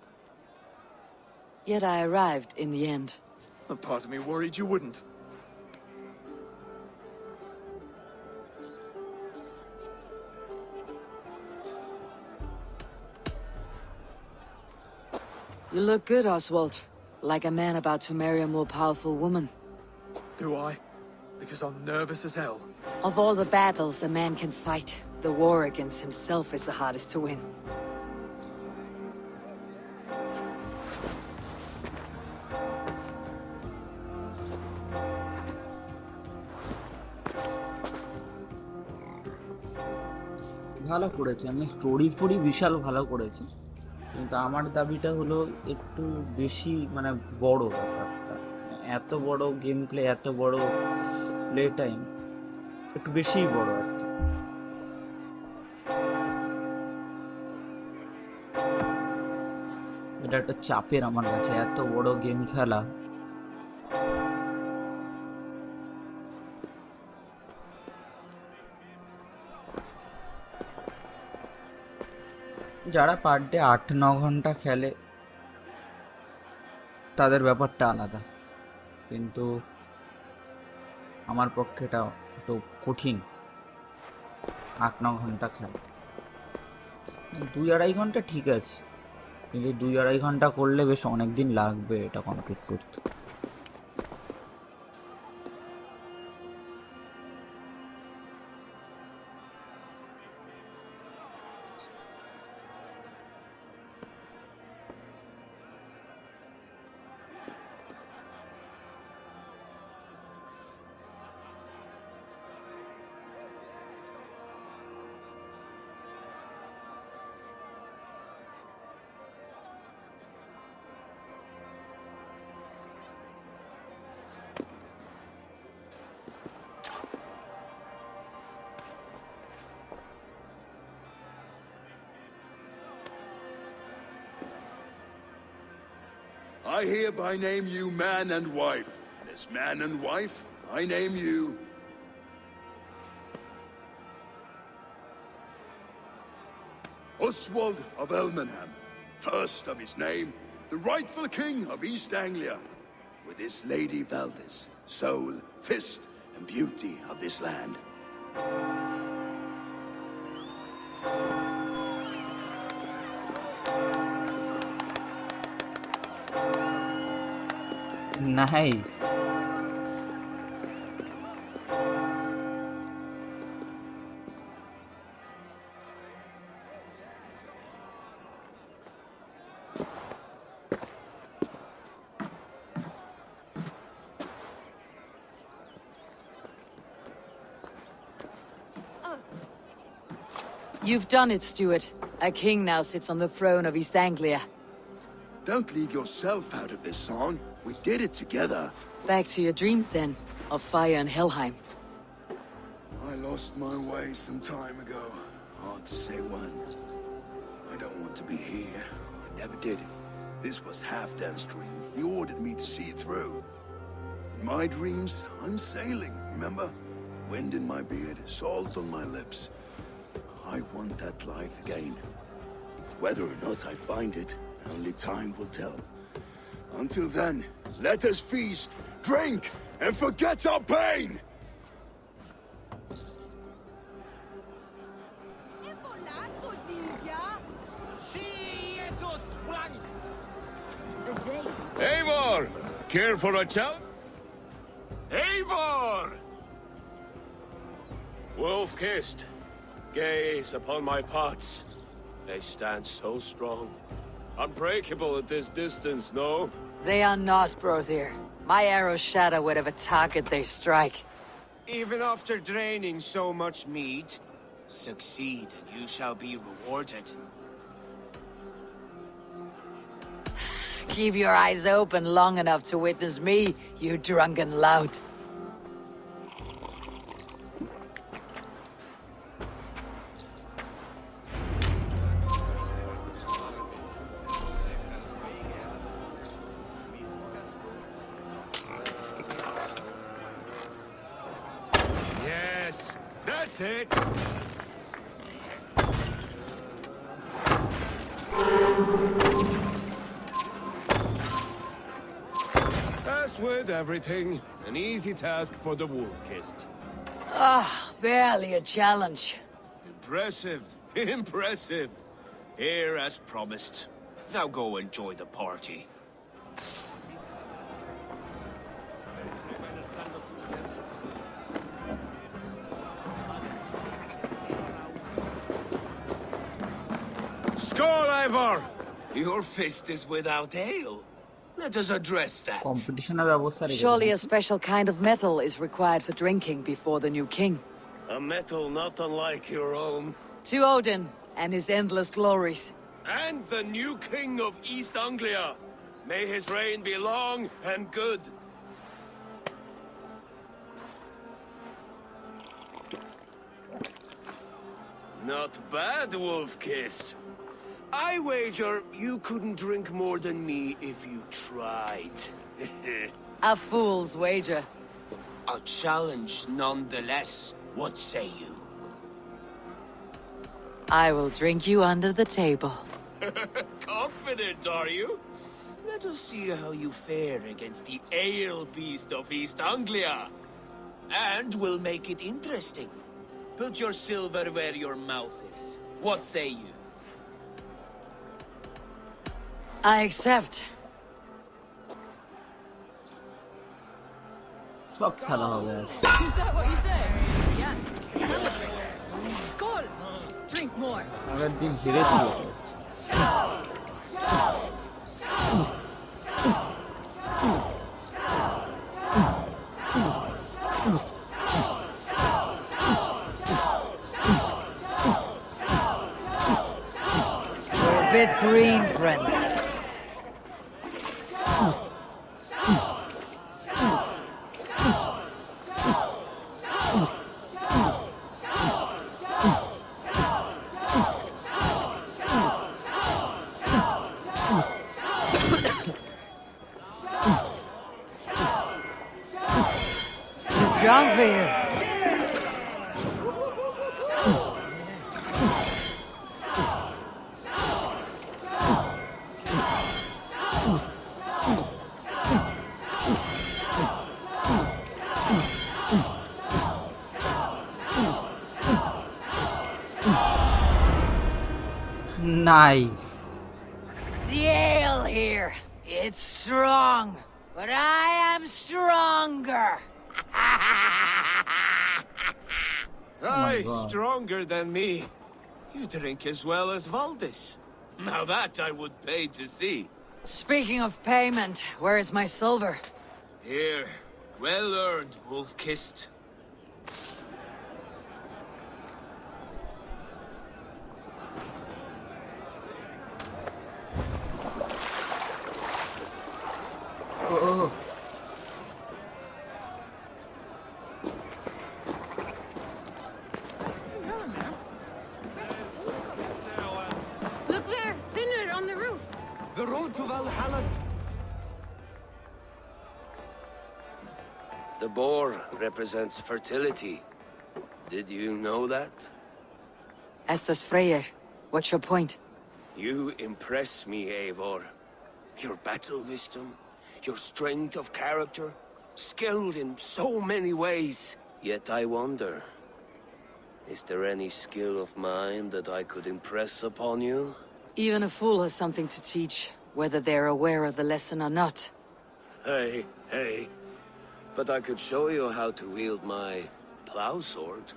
Yet I arrived in the end. A part of me worried you wouldn't. You look good, Oswald. Like a man about to marry a more powerful woman. Do I? Because I'm nervous as hell. Of all the battles a man can fight, the war against himself is the hardest to win. ভালো করেছে, আমি story ফোরি বিশাল ভালো করেছে, কিন্তু আমার দাবিটা হলো একটু বেশি মানে বড় ব্যাপারটা। এত বড় গেম প্লে, এত বড় প্লে টাইম একটু বেশিই বড় আর কি। এটা একটা চাপের আমার কাছে, এত বড় গেম খেলা। যারা পার ডে ৮-৯ ঘন্টা খেলে তাদের ব্যাপারটা আলাদা, কিন্তু আমার পক্ষে এটা একটু কঠিন। 8-9 ঘন্টা খায়। 2-2.5 ঘন্টা ঠিক আছে, কিন্তু 2-2.5 ঘন্টা করলে বেশ অনেক দিন লাগবে এটা কমপ্লিট করতে। I hereby name you man and wife, and as man and wife, I name you... Oswald of Elmenham, first of his name, the rightful king of East Anglia, with his lady Valdis, soul, fist, and beauty of this land. Nice. You've done it, Stuart. A king now sits on the throne of East Anglia. Don't leave yourself out of this song. We did it together. Back to your dreams, then, of fire and Helheim. I lost my way some time ago. Hard to say when. I don't want to be here. I never did. This was Halfdan's dream. He ordered me to see it through. In my dreams, I'm sailing, remember? Wind in my beard, salt on my lips. I want that life again. Whether or not I find it, only time will tell. Until then, let us feast, drink, and forget our pain! Eivor! Care for a challenge? Eivor! Wolf-kissed. Gaze upon my pots. They stand so strong. Unbreakable at this distance, no? They are not, Brother. My arrows shatter whatever target they strike. Even after draining so much meat, succeed and you shall be rewarded. Keep your eyes open long enough to witness me, you drunken lout. Yes, that's it! As with everything, an easy task for the wolf-kissed. Ah, barely a challenge. Impressive, impressive. Here as promised. Now go enjoy the party. Skål, Eivor! Your fist is without ale. Let us address that. Competition ব্যবস্থা রেখে Surely a special kind of metal is required for drinking before the new king. A metal not unlike your own. To Odin and his endless glories. And the new king of East Anglia. May his reign be long and good. Not bad, Wolf-Kiss. I wager you couldn't drink more than me if you tried. A fool's wager. A challenge nonetheless. What say you? I will drink you under the table. Confident, are you? Let us see how you fare against the ale beast of East Anglia. And we'll make it interesting. Put your silver where your mouth is. What say you? I accept. Çok kara haber. Is that what you say? Yes, to celebrate. Skål! Drink more. আগের দিন হেরেছিল। You're a bit green, friend. Too strong for you. Nice. The ale here. It's strong, but I am stronger. Aye, stronger than me. You drink as well as Valdis. Now that I would pay to see. Speaking of payment, where is my silver? Here, well earned, wolf-kissed. Oh. Look there, Finland on the roof. The road to Valhalla. The boar represents fertility. Did you know that? Estes Freyr, what's your point? You impress me, Eivor. Your battle wisdom, your strength of character, skilled in so many ways. Yet I wonder, is there any skill of mine that I could impress upon you? Even a fool has something to teach, whether they're aware of the lesson or not. Hey, hey. But I could show you how to wield my plow sword.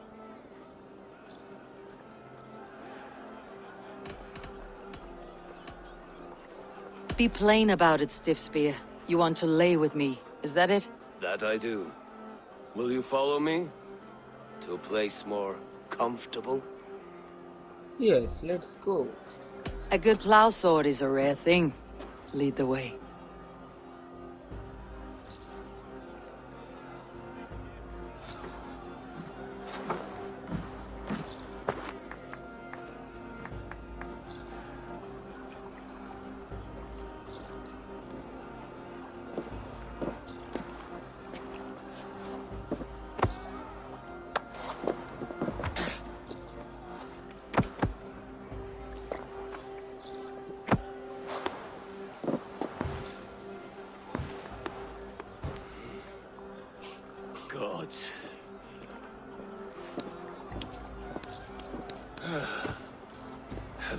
Be plain about it, Stiffspear. You want to lay with me, is that it? That I do. Will you follow me? To a place more comfortable? Yes, let's go. A good plow sword is a rare thing. Lead the way. Gods.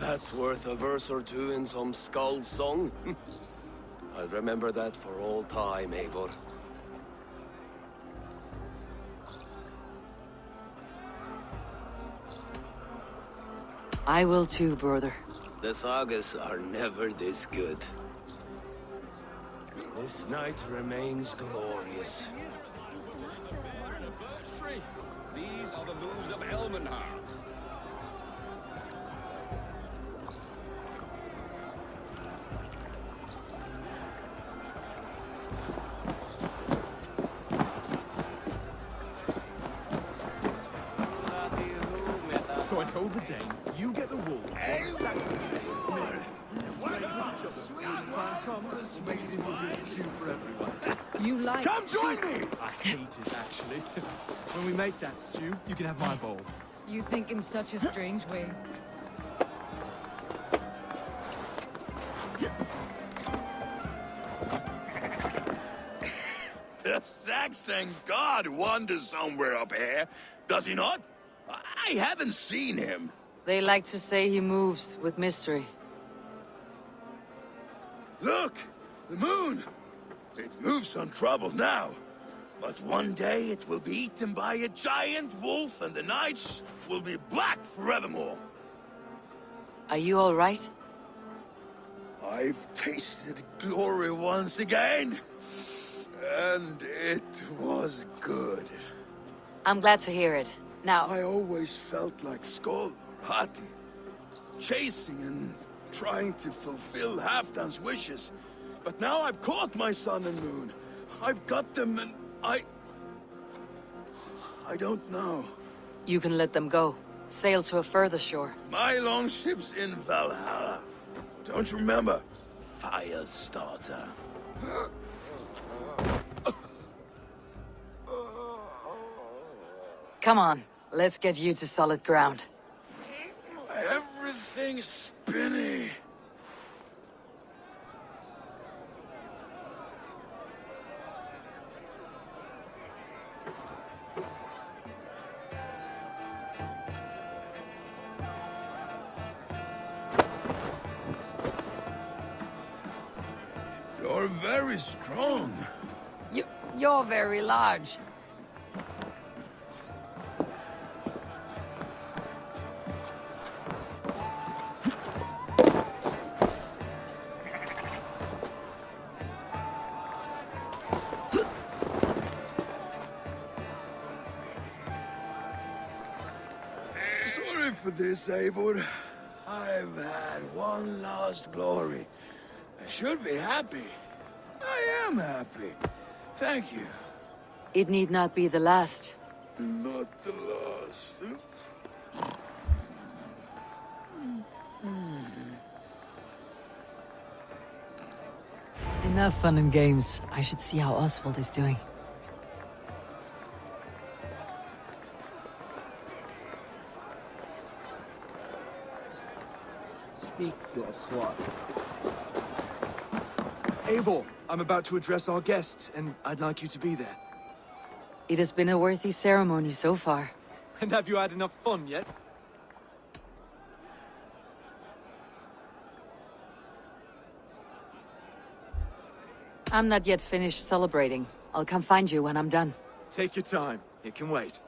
That's worth a verse or two in some skald song. I'll remember that for all time, Eivor. I will too, brother. The sagas are never this good. This night remains glorious. These are the moves of Elmenhar. So I told the Dane, you get the wool. Hey, Saxon, it's me. When time comes, make it into good stew for everyone. You like Come join me! I hate it, actually. When we make that stew, you can have my bowl. You think in such a strange way. The Saxon god wanders somewhere up here, does he not? I haven't seen him. They like to say he moves with mystery. Look! The moon! It moves untroubled now. But one day it will be eaten by a giant wolf and the nights will be black forevermore. Are you all right? I've tasted glory once again. And it was good. I'm glad to hear it. Now... I always felt like Skull, Hati. Chasing and trying to fulfill Halfdan's wishes. But now I've caught my sun and moon. I've got them and I don't know. You can let them go. Sail to a further shore. My longship's in Valhalla. Don't you remember? Firestarter. Come on, let's get you to solid ground. Everything's spinny. You're very strong. You're very large. Sorry for this, Eivor. I've had one last glory. I should be happy. I am happy. Thank you. It need not be the last. Not the last. Enough fun and games. I should see how Oswald is doing. Speak your sword. Eivor, I'm about to address our guests, and I'd like you to be there. It has been a worthy ceremony so far. And have you had enough fun yet? I'm not yet finished celebrating. I'll come find you when I'm done. Take your time. It can wait.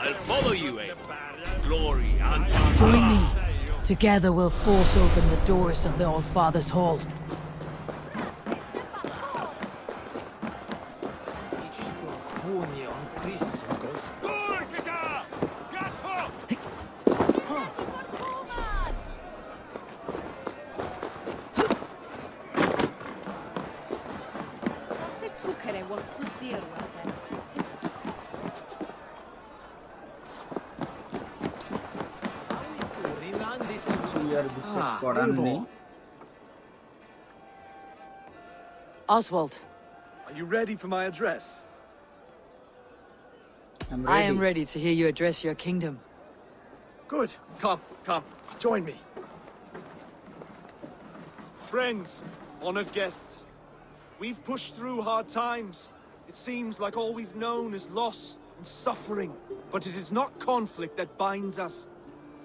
I'll follow you, Eivor. Glory and Join me. Together we'll force open the doors of the All-Father's Hall. Oswald. Are you ready for my address? I am ready to hear you address your kingdom. Good. Come, join me. Friends, honored guests, we've pushed through hard times. It seems like all we've known is loss and suffering. But it is not conflict that binds us.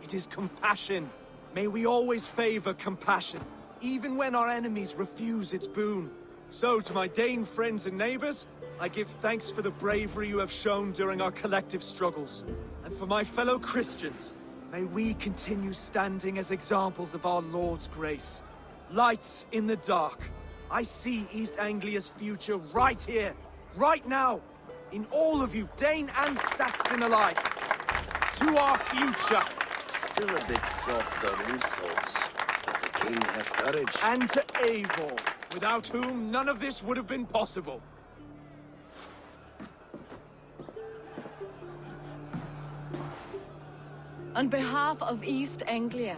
It is compassion. May we always favor compassion, even when our enemies refuse its boon. So, to my Dane friends and neighbors, I give thanks for the bravery you have shown during our collective struggles. And for my fellow Christians, may we continue standing as examples of our Lord's grace. Lights in the dark. I see East Anglia's future right here, right now. in all of you, Dane and Saxon alike, to our future. Still a bit soft on insults, but the king has courage. And to Eivor, without whom none of this would have been possible. On behalf of East Anglia,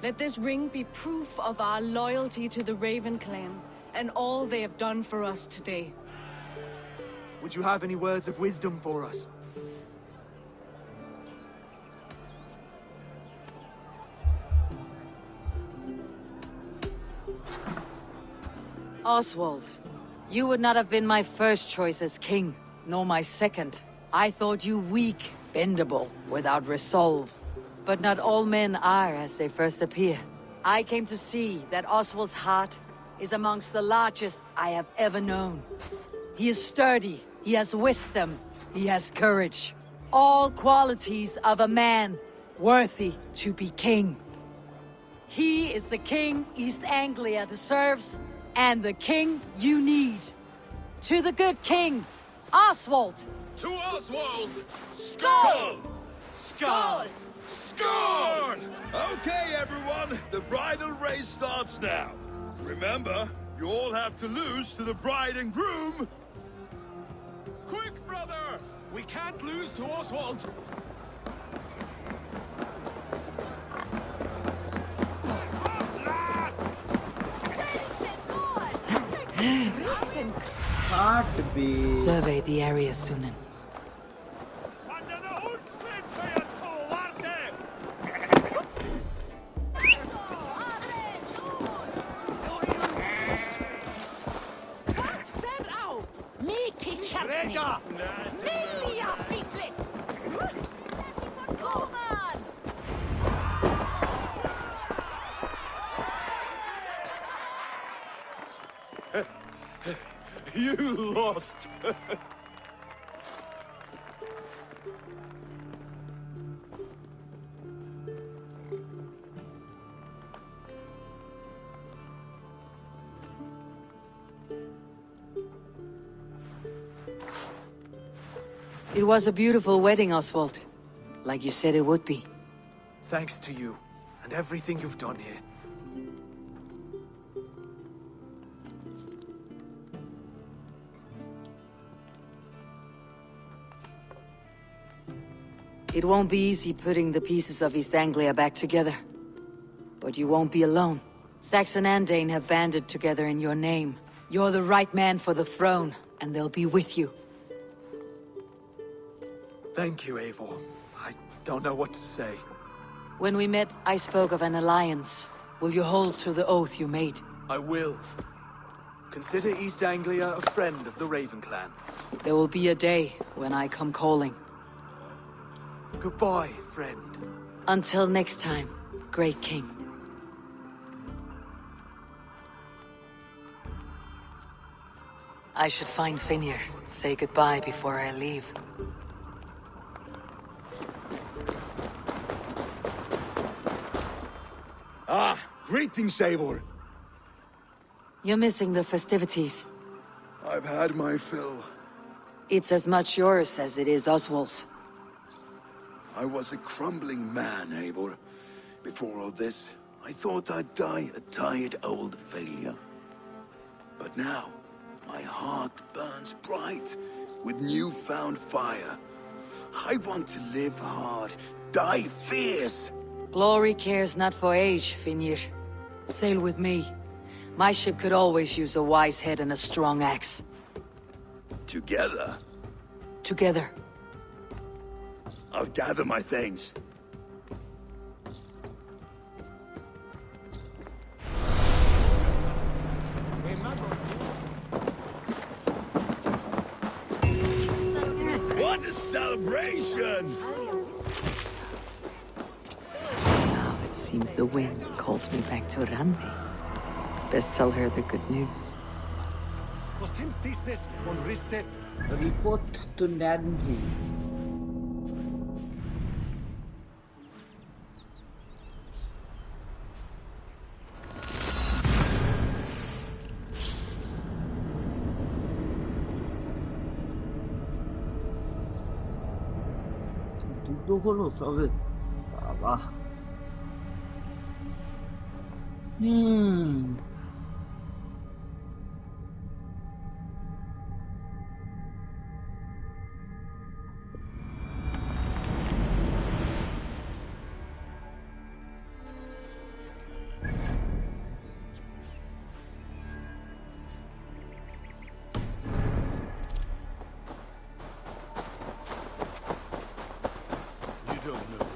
let this ring be proof of our loyalty to the Raven clan and all they have done for us today. Would you have any words of wisdom for us? Oswald, you would not have been my first choice as king, nor my second. I thought you weak, bendable, without resolve. But not all men are as they first appear. I came to see that Oswald's heart is amongst the largest I have ever known. He is sturdy, he has wisdom, he has courage. All qualities of a man worthy to be king. He is the king East Anglia deserves, and the king you need. To the good king, Oswald! To Oswald! Skull! Skull! Score! Okay, everyone, the bridal race starts now. Remember, you all have to lose to the bride and groom. Quick, brother! We can't lose to Oswald! Heartbeat. Survey the area, Sunan. You lost! It was a beautiful wedding, Oswald. Like you said it would be. Thanks to you, and everything you've done here. It won't be easy putting the pieces of East Anglia back together. But you won't be alone. Saxon and Dane have banded together in your name. You're the right man for the throne, and they'll be with you. Thank you, Eivor. I don't know what to say. When we met, I spoke of an alliance. Will you hold to the oath you made? I will. Consider East Anglia a friend of the Raven clan. There will be a day when I come calling. Goodbye, friend. Until next time, great king. I should find Finir. Say goodbye before I leave. Ah, greetings, Eivor. You're missing the festivities. I've had my fill. It's as much yours as it is Oswald's. I was a crumbling man, Eivor. Before all this, I thought I'd die a tired old failure. But now, my heart burns bright with newfound fire. I want to live hard, die fierce. Glory cares not for age, Finir. Sail with me. My ship could always use a wise head and a strong axe. Together? Together. I'll gather my things. What a celebration! Now it seems the wind calls me back to Randi. Best tell her the good news. Report to Nandi. দুটো হলো সবে, বাবা। You don't know.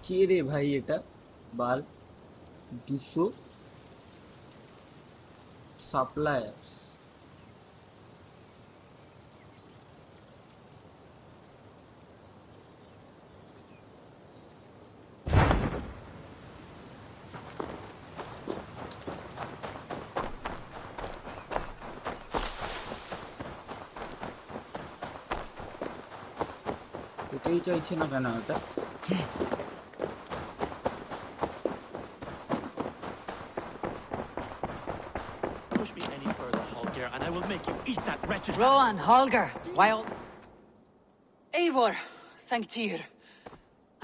কে রে ভাই এটা? বাল 200 suppliers. এটাই চাইছে না কেন এটা? Push me any further, Holger, and I will make you eat that wretched... Rowan, Holger, while... Eivor, thank Tyr.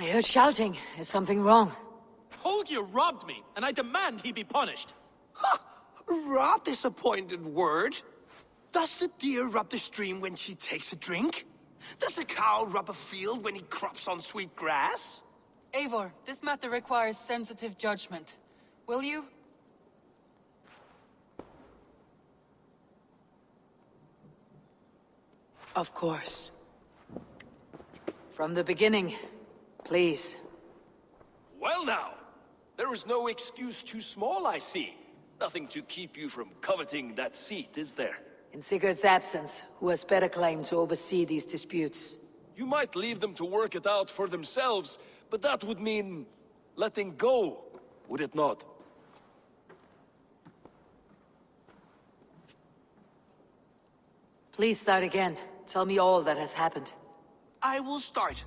I heard shouting. Is something wrong? Holger robbed me, and I demand he be punished. Rot is a pointed word. Does the deer rub the stream when she takes a drink? Does a cow rub a field when he crops on sweet grass? Eivor, this matter requires sensitive judgment. Will you? Of course. From the beginning, please. Well now, there is no excuse too small, I see. Nothing to keep you from coveting that seat, is there? In Sigurd's absence, who has better claim to oversee these disputes? You might leave them to work it out for themselves, but that would mean letting go, would it not? Please start again. Tell me all that has happened. I will start.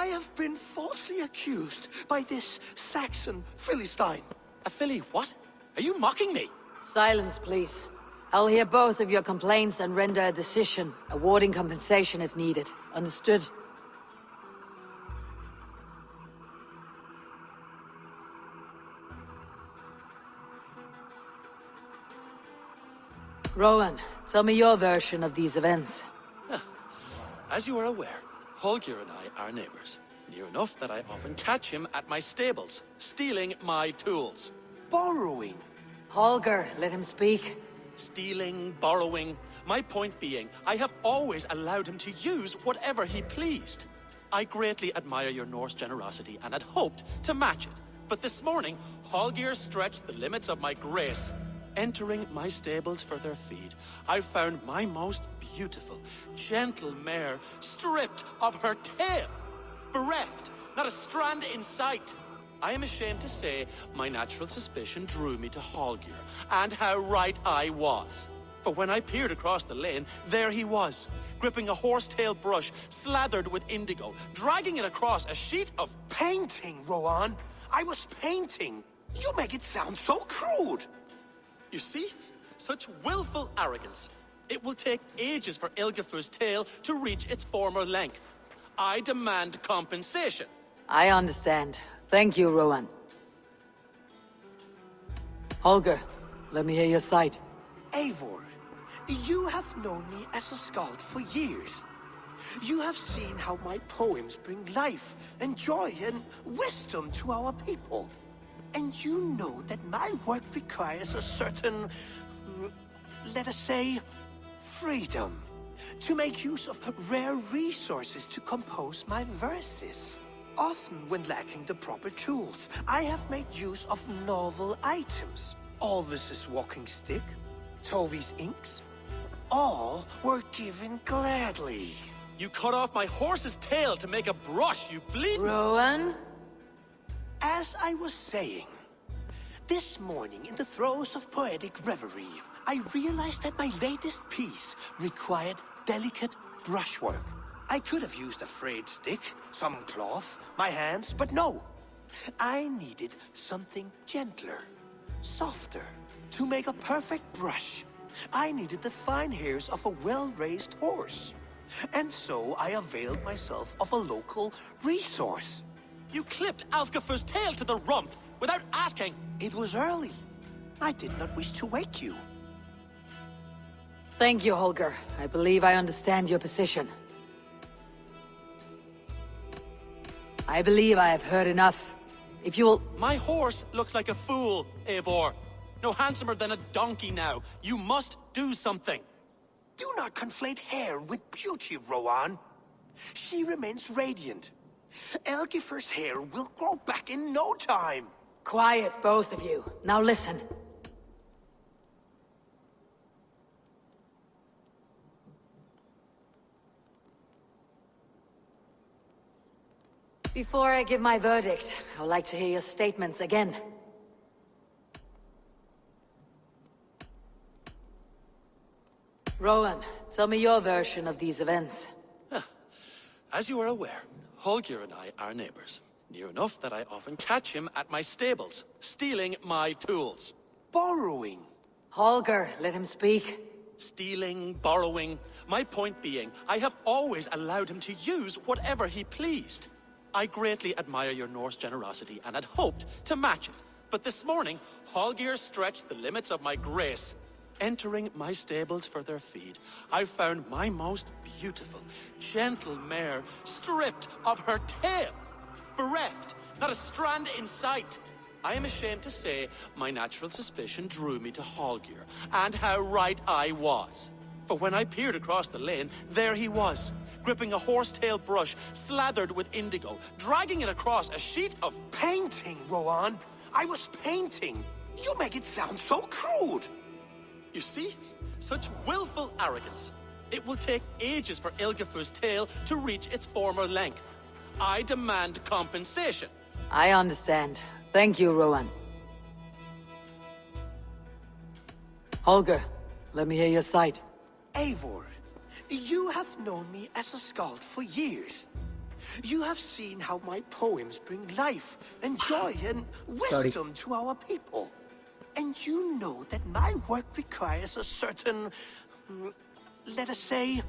I have been falsely accused by this Saxon Philistine. A Philly what? Are you mocking me? Silence, please. I'll hear both of your complaints and render a decision, awarding compensation if needed. Understood? Rowan, tell me your version of these events. As you are aware, Holger and I are neighbors. Near enough that I often catch him at my stables, stealing my tools. Borrowing. Holger, let him speak. Stealing, borrowing. My point being, I have always allowed him to use whatever he pleased. I greatly admire your Norse generosity and had hoped to match it. But this morning, Holger stretched the limits of my grace. Entering my stables for their feed, I found my most beautiful, gentle mare stripped of her tail. Bereft, not a strand in sight. I am ashamed to say my natural suspicion drew me to Holger, and how right I was. For when I peered across the lane, there he was, gripping a horsetail brush slathered with indigo, dragging it across a sheet of... Painting, Rowan. I was painting. You make it sound so crude. You see? Such willful arrogance. It will take ages for Ilgafur's tail to reach its former length. I demand compensation. I understand. Thank you, Rowan. Holger, let me hear your side. Eivor, you have known me as a skald for years. You have seen how my poems bring life and joy and wisdom to our people. And you know that my work requires a certain, let us say, freedom. To make use of rare resources to compose my verses. Often when lacking the proper tools, I have made use of novel items. Alvis's walking stick, Tovi's inks, all were given gladly. You cut off my horse's tail to make a brush, you bleed... Rowan? As I was saying, this morning in the throes of poetic reverie, I realized that my latest piece required delicate brushwork. I could have used a frayed stick, some cloth, my hands, but no. I needed something gentler, softer. To make a perfect brush, I needed the fine hairs of a well-raised horse. And so I availed myself of a local resource. You clipped Alfgafu's tail to the rump without asking. It was early. I did not wish to wake you. Thank you, Holger. I believe I understand your position. I believe I have heard enough. If you will... My horse looks like a fool, Eivor. No handsomer than a donkey now. You must do something. Do not conflate hair with beauty, Rowan. She remains radiant. Elgifer's hair will grow back in no time. Quiet, both of you. Now listen. Before I give my verdict, I would like to hear your statements again. Rowan, tell me your version of these events. As you are aware, Holger and I are neighbors. Near enough that I often catch him at my stables, stealing my tools. Borrowing. Holger, let him speak. Stealing, borrowing. My point being, I have always allowed him to use whatever he pleased. I greatly admire your Norse generosity and had hoped to match it. But this morning, Holger stretched the limits of my grace. Entering my stables for their feed, I found my most beautiful, gentle mare stripped of her tail. Bereft, not a strand in sight. I am ashamed to say my natural suspicion drew me to Holger, and how right I was. For when I peered across the lane, there he was, gripping a horsetail brush slathered with indigo, dragging it across a sheet of... Painting, Rowan. I was painting. You make it sound so crude. You see? Such willful arrogance. It will take ages for Ilgifu's tail to reach its former length. I demand compensation. I understand. Thank you, Rowan. Holger, let me hear your side. Eivor, you have known me as a skald for years. You have seen how my poems bring life and joy and wisdom to our people. And you know that my work requires a certain, let us say,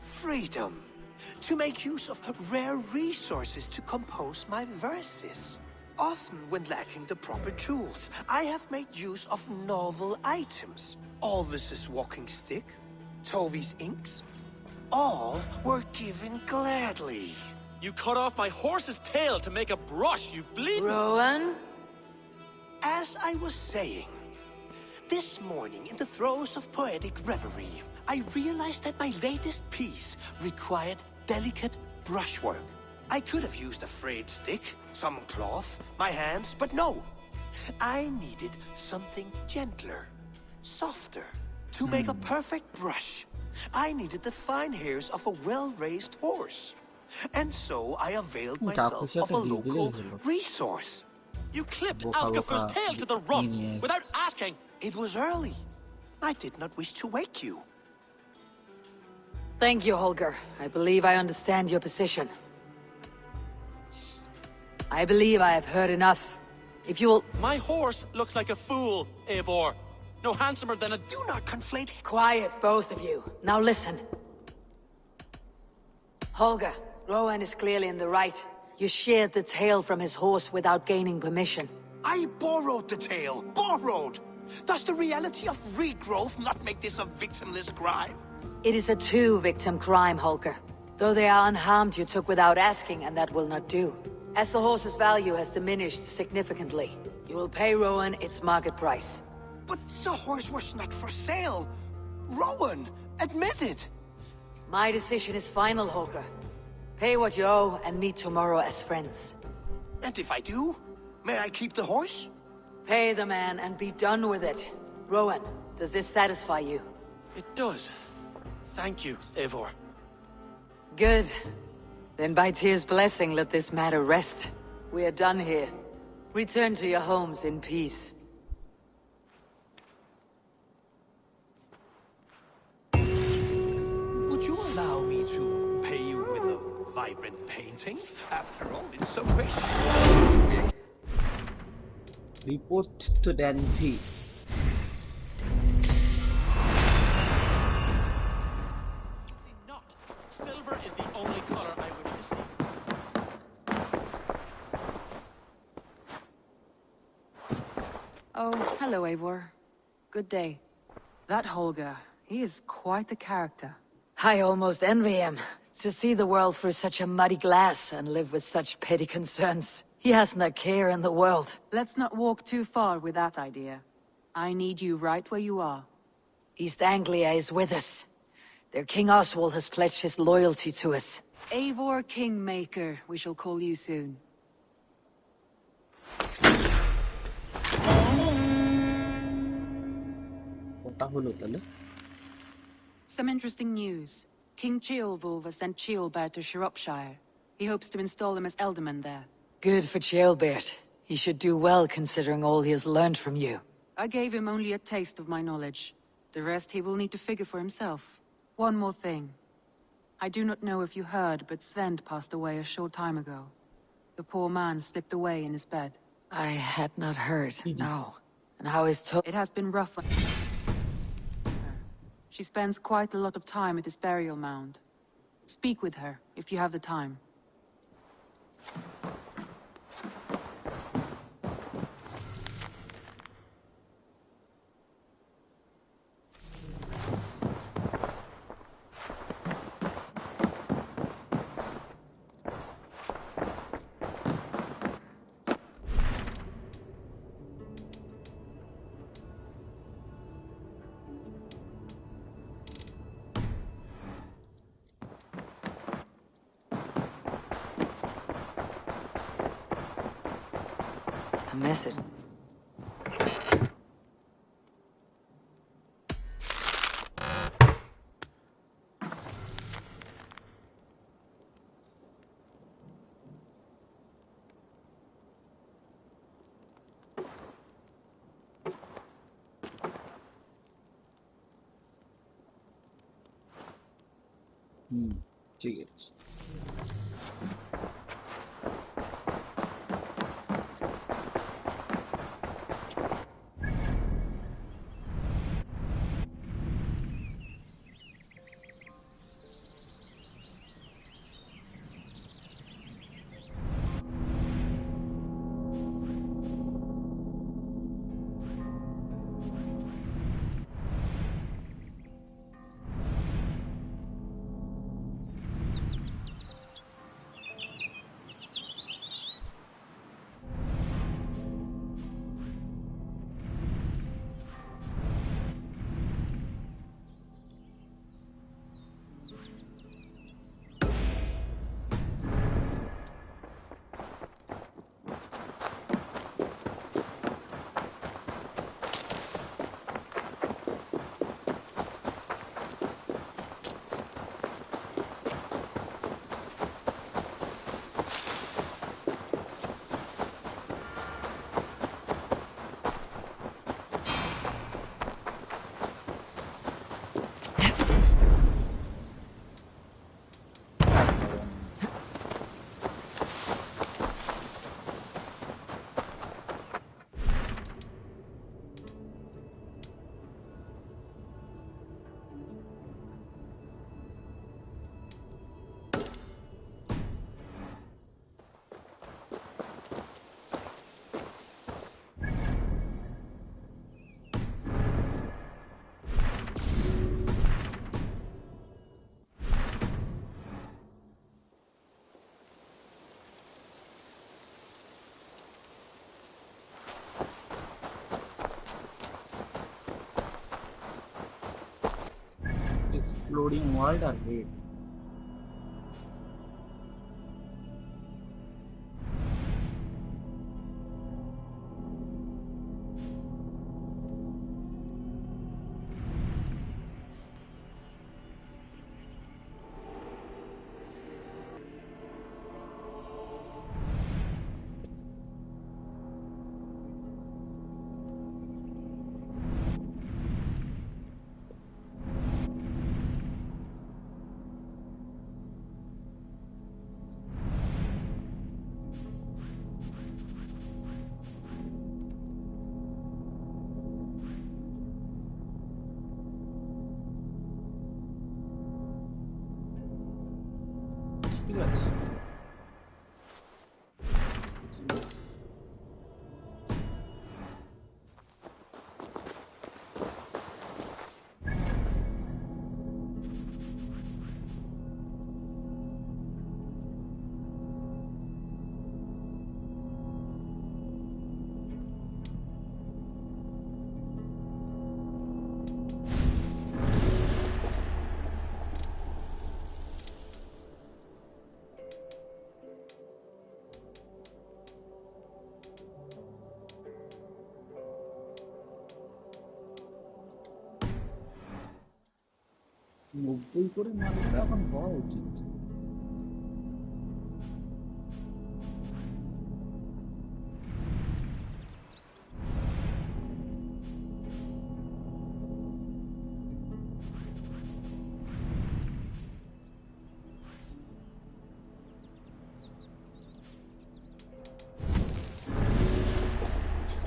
freedom. To make use of rare resources to compose my verses. Often when lacking the proper tools, I have made use of novel items. Alvis's walking stick, Tovi's inks, all were given gladly. You cut off my horse's tail to make a brush, you bleed... Rowan? As I was saying, this morning in the throes of poetic reverie, I realized that my latest piece required delicate brushwork. I could have used a frayed stick, some cloth, my hands, but no. I needed something gentler, softer. To make a perfect brush, I needed the fine hairs of a well-raised horse. And so I availed myself of a local resource. You clipped Alfgafu's tail to the rump without asking. It was early. I did not wish to wake you. Thank you, Holger. I believe I understand your position. I believe I have heard enough. If you will... My horse looks like a fool, Eivor. No handsomer than a... Do not conflate... Quiet, both of you. Now listen. Holger, Rowan is clearly in the right. You sheared the tail from his horse without gaining permission. I borrowed the tail. Borrowed! Does the reality of regrowth not make this a victimless crime? It is a two-victim crime, Holger. Though they are unharmed, you took without asking, and that will not do. As the horse's value has diminished significantly, you will pay Rowan its market price. But the horse was not for sale. Rowan, admit it. My decision is final, Holger. Pay what you owe and meet tomorrow as friends. And if I do, may I keep the horse? Pay the man and be done with it. Rowan, does this satisfy you? It does. Thank you, Eivor. Good. Then by Tyr's blessing, let this matter rest. We are done here. Return to your homes in peace. Would you allow me to pay you with a vibrant painting? After all, in some ways, Report to Danby. Not. Silver is the only color I wish to see. Oh, hello, Eivor. Good day. That Holger, he is quite the character. I almost envy him. To see the world through such a muddy glass and live with such petty concerns. He hasn't a care in the world. Let's not walk too far with that idea. I need you right where you are. East Anglia is with us. Their King Oswald has pledged his loyalty to us. Eivor Kingmaker, we shall call you soon. Some interesting news. King Ceolwulf has sent Ceolbert to Shropshire. He hopes to install him as Elderman there. Good for Ceolbert. He should do well considering all he has learned from you. I gave him only a taste of my knowledge. The rest he will need to figure for himself. One more thing. I do not know if you heard, but Sven passed away a short time ago. The poor man slipped away in his bed. I had not heard, no. And how is It has been rough on her. She spends quite a lot of time at his burial mound. Speak with her, if you have the time. a message? ঠিক আছে Exploding world or raid? ঠিক আছে। নব্বই করে মালটা এখন হওয়া উচিত।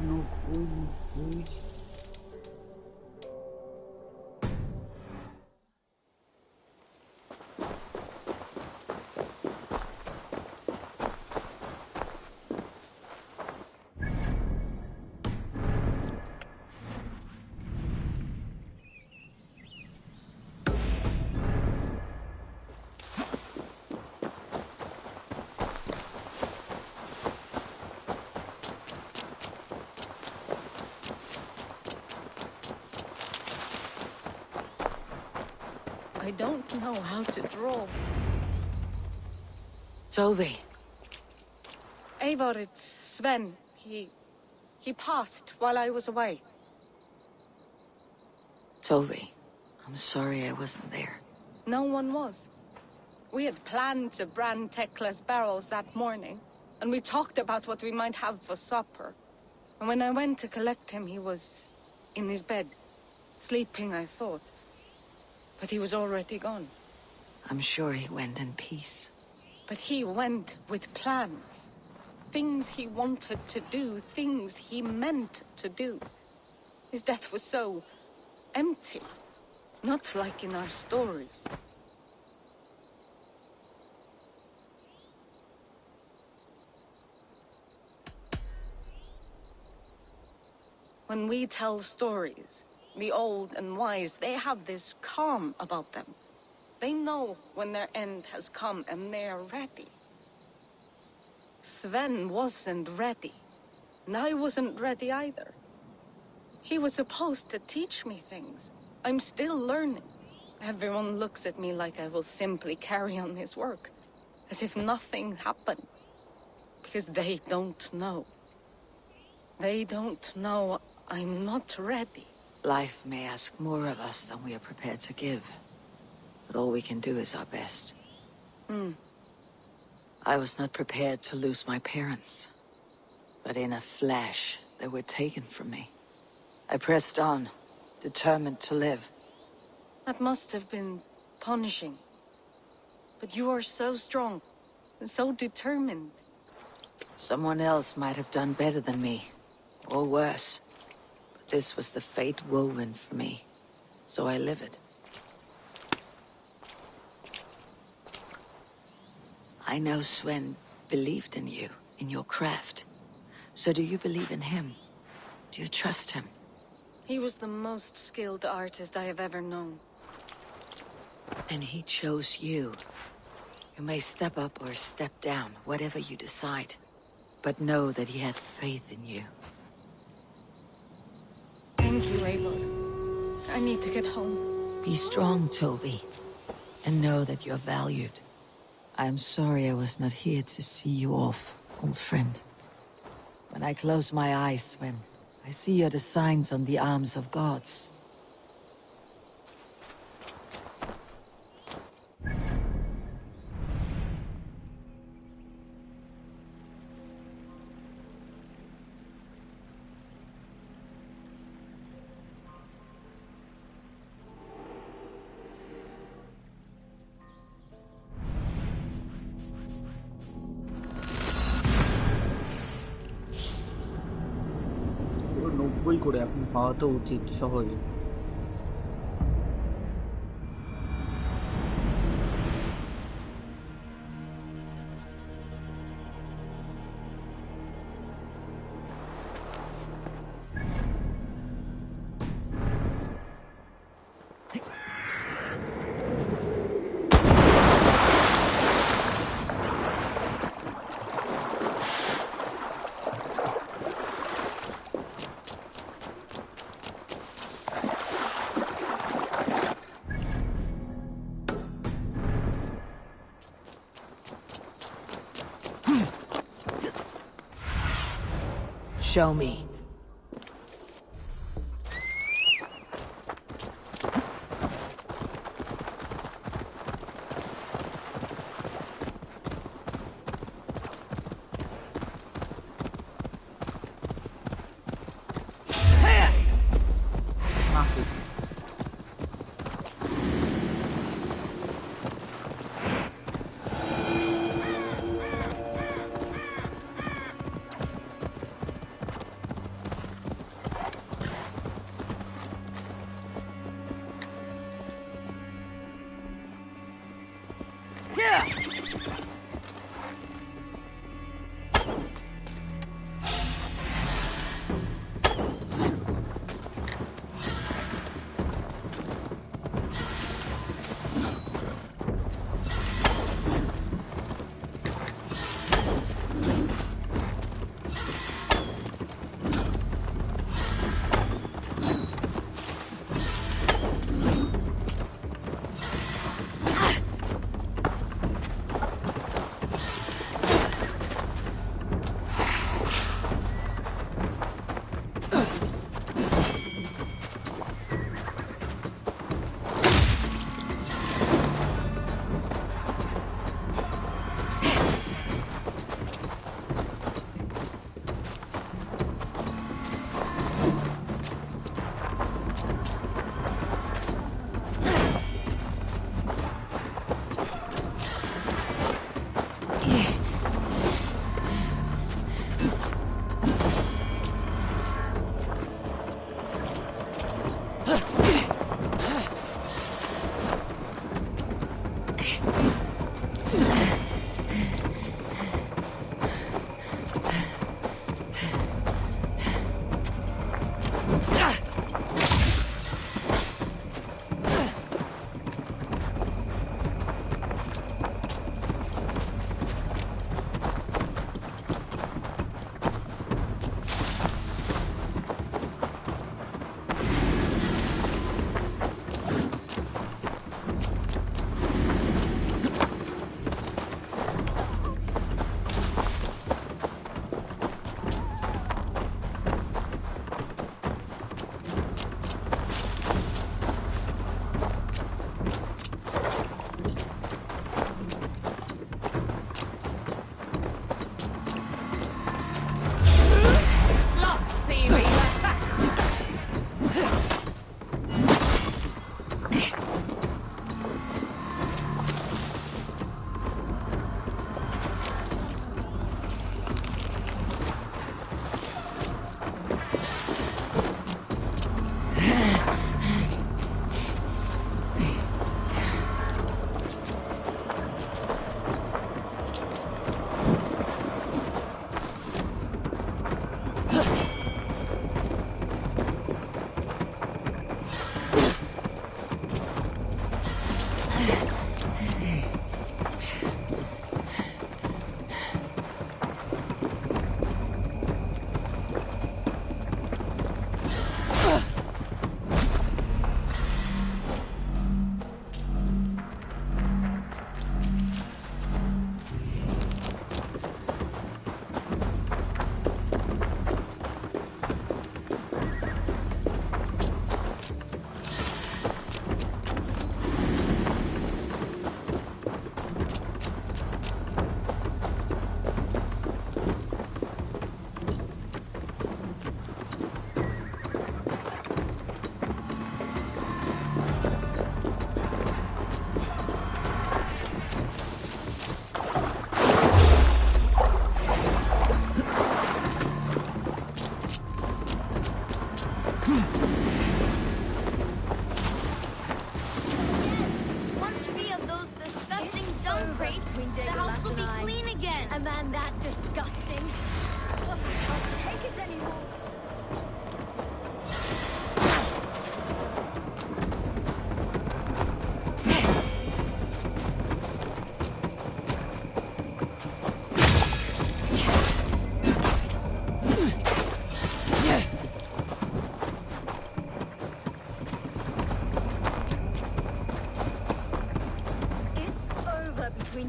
নব্বই নব্বই I don't know how to draw. Tolvi. Eivor, it's Sven. He passed while I was away. Tolvi, I'm sorry I wasn't there. No one was. We had planned to brand techless barrels that morning, and we talked about what we might have for supper. And when I went to collect him, he was in his bed, sleeping, I thought. But he was already gone. I'm sure he went in peace. But he went with plans. Things he wanted to do, things he meant to do. His death was so empty. Not like in our stories. When we tell stories, the old and wise, they have this calm about them. They know when their end has come and they're ready. Sven wasn't ready, and I wasn't ready either. He was supposed to teach me things. I'm still learning. Everyone looks at me like I will simply carry on his work, as if nothing happened, because they don't know. They don't know I'm not ready. Life may ask more of us than we are prepared to give. But all we can do is our best. I was not prepared to lose my parents. But in a flash, they were taken from me. I pressed on, determined to live. That must have been punishing. But you are so strong, and so determined. Someone else might have done better than me, or worse. But this was the fate woven for me, so I live it. I know Sven believed in you, in your craft. So do you believe in him? Do you trust him? He was the most skilled artist I have ever known. And he chose you. You may step up or step down, whatever you decide. But know that he had faith in you. Thank you, Eivor. I need to get home. Be strong, Tolvi. And know that you're valued. I'm sorry I was not here to see you off, old friend. When I close my eyes, Sven, I see your designs on the arms of gods. নব্বই করে এখন হওয়া তো উচিত সহজে। Show me.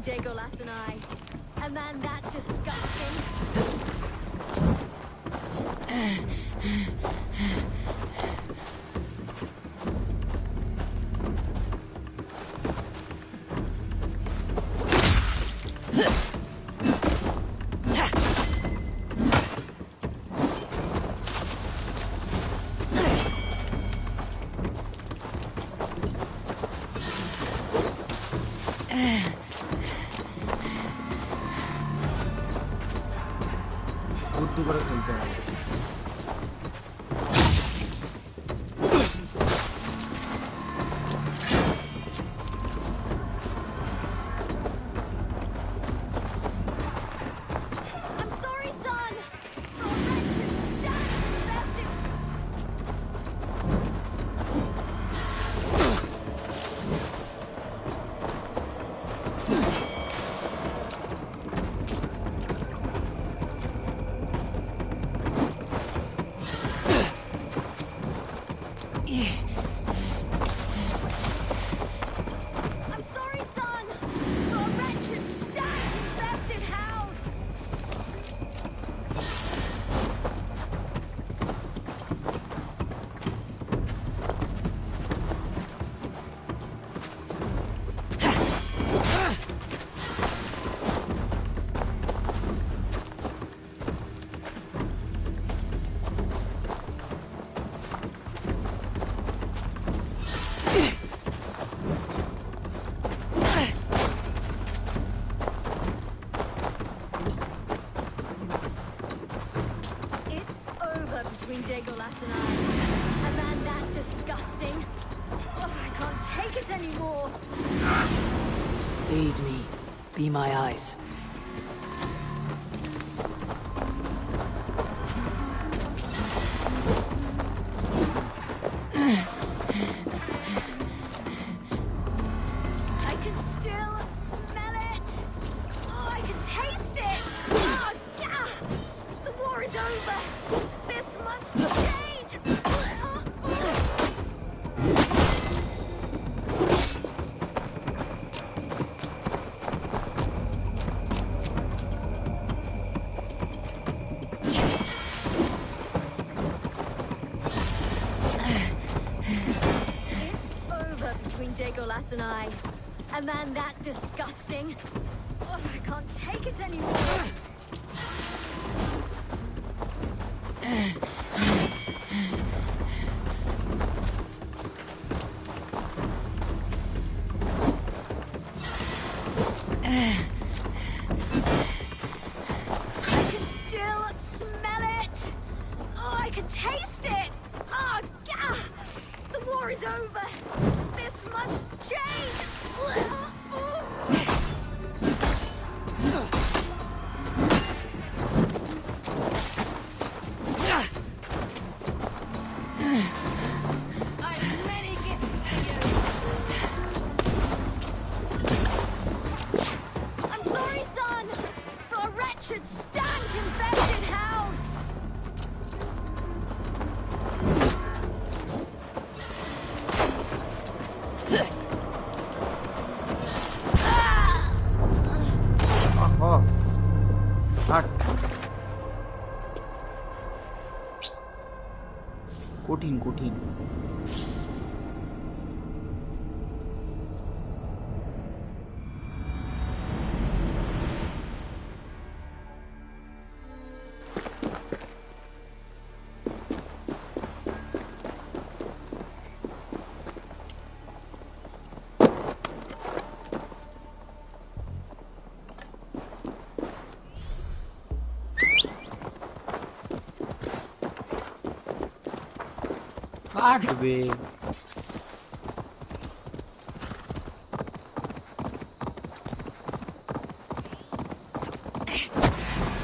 Dagolas and I. A man that disgusting. বুদ্ধি করে খেলতে হবে। Between Dagolas and I. A man that disgusting. Oh, I can't take it anymore. Aid me. Be my eyes. I can still smell it. Oh, I can taste it. Oh, gah! The war is over. This must change. It's over between Dagolas and I. A man that disgusting. Oh, I can't take it anymore. I can still smell it. Oh, I can taste it. Oh, gah! The war is over. This must change. I'm sorry, son, for a wretched, stank-infested house. কঠিন কঠিন। কাটবে।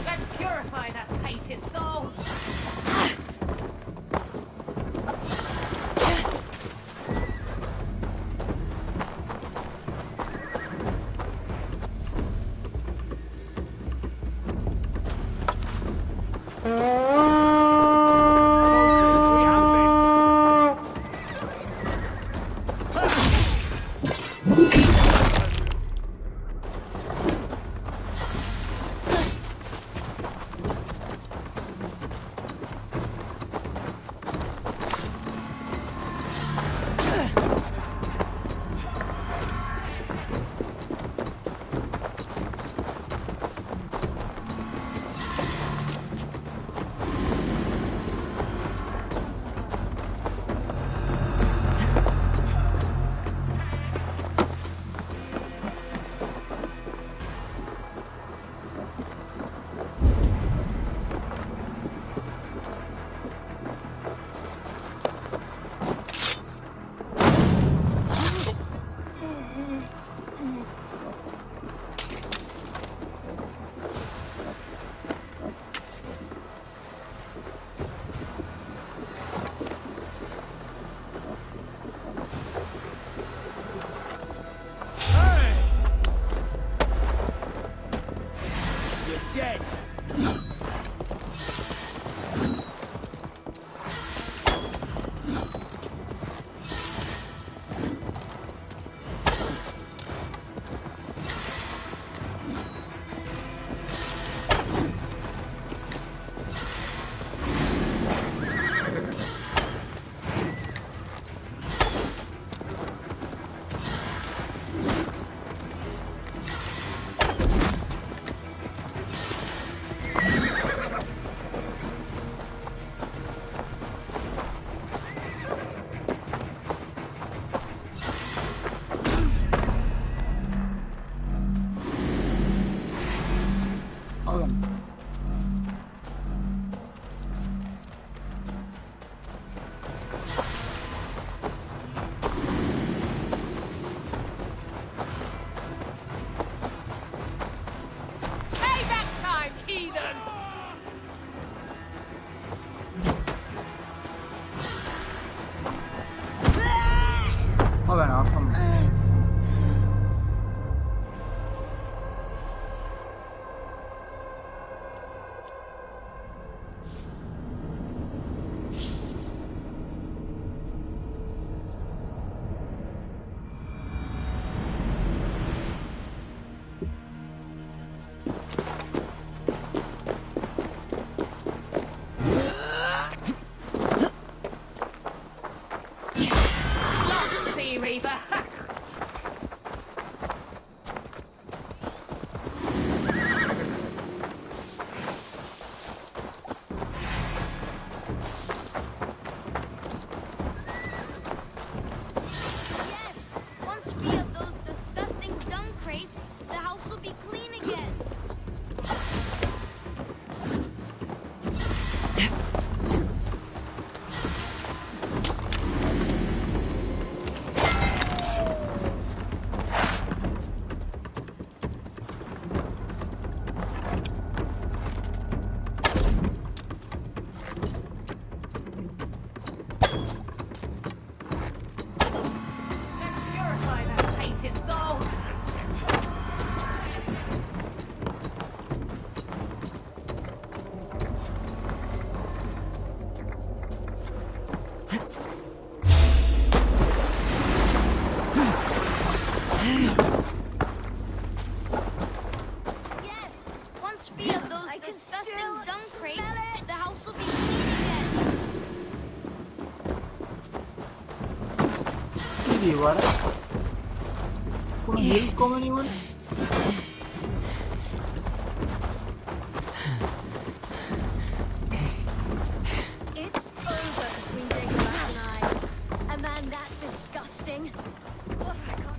Let's purify that tainted soul. না অসম্ভব। Sea Reaver. Once free of those disgusting dung crates, the house will be clean again. Purify that tainted soul. Yes, once free of those disgusting dung crates, the house will be clean again. কি রে বাড়া, কোনো help কমেনি মানে? It's over between Jacob and I. A man that disgusting. Oh, I can't.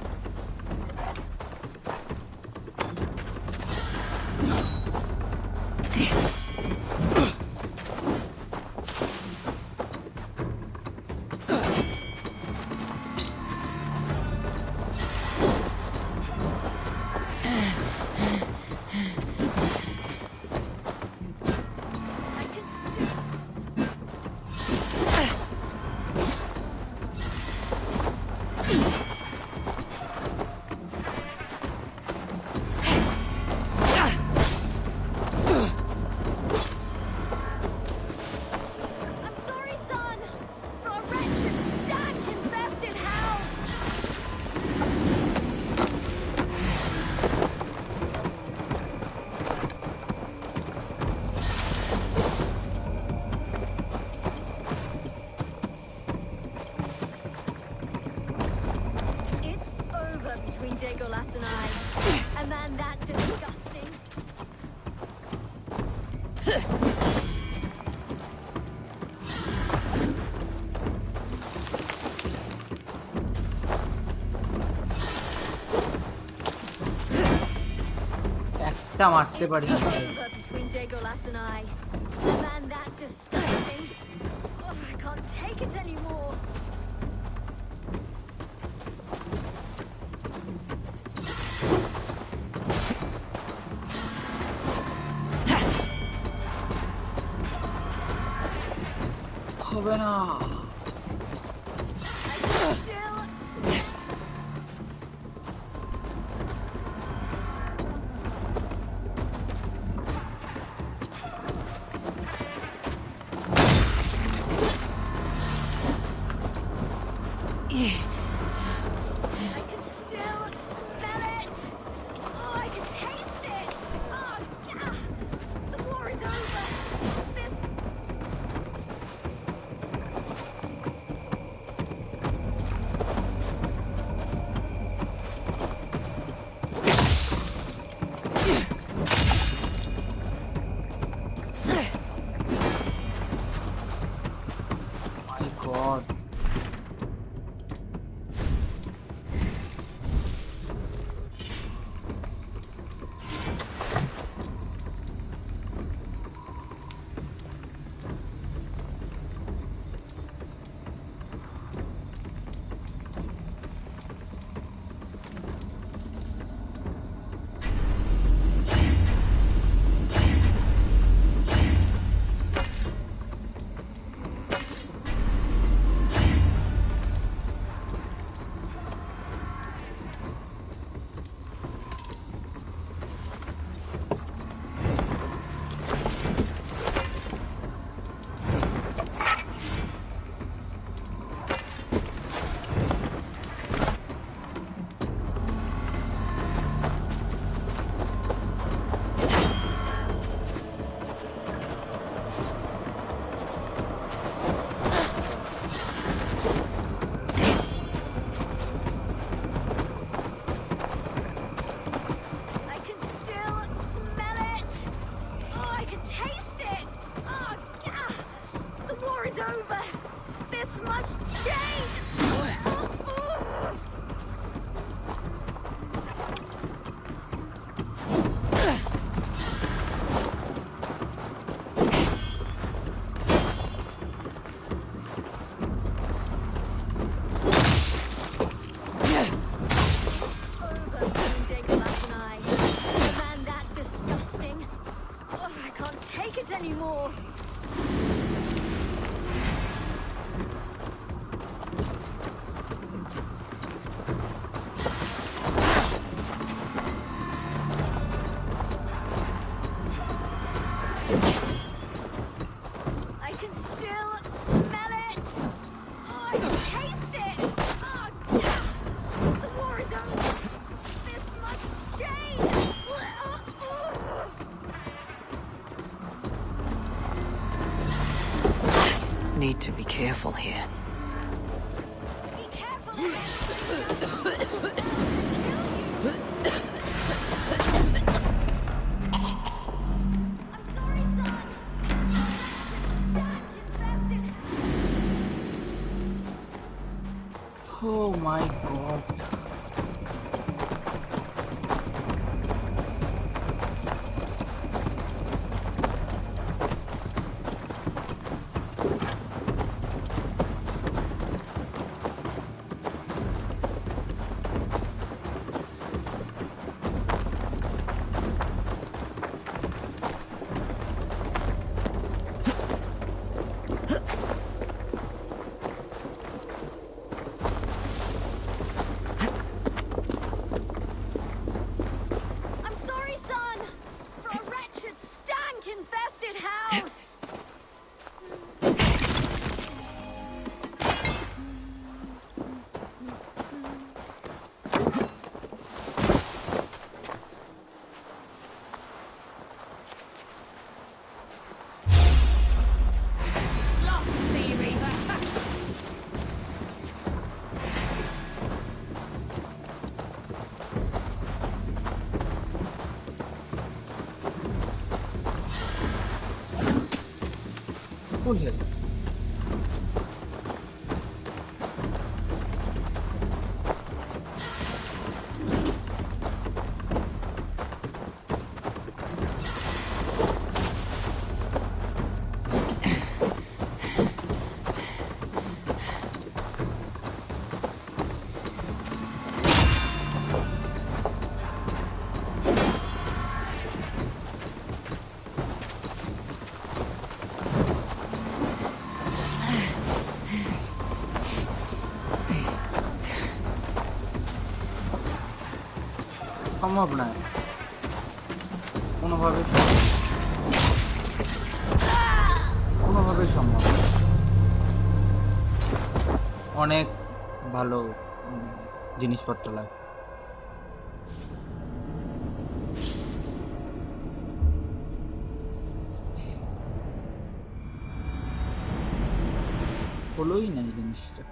Jagolas and I. A man that disgusting. একটা মারতে পারি না। Over between Jagolas and I. A man that disgusting. Oh, I can't take it anymore. হবে না। need to be careful here. Oh my god. Full health. সম্ভব নয় কোনোভাবে সম্ভব অনেক ভালো জিনিসপত্র লাগে হলোই না এই জিনিসটা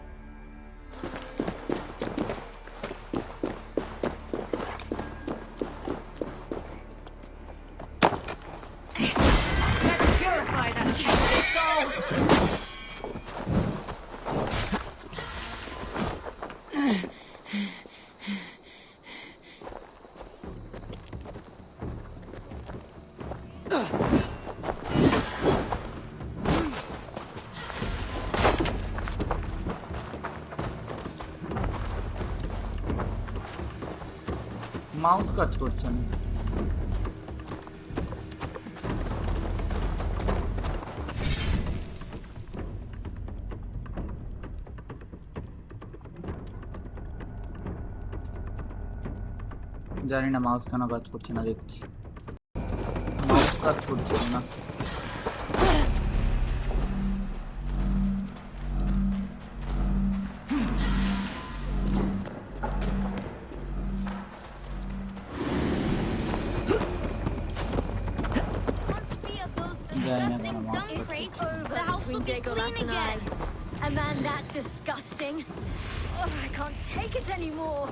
মাউস কাজ করছে না জানি না মাউস কেন কাজ করছে না দেখছি মাউস কাজ করছে না A man that disgusting. Oh, I can't take it anymore.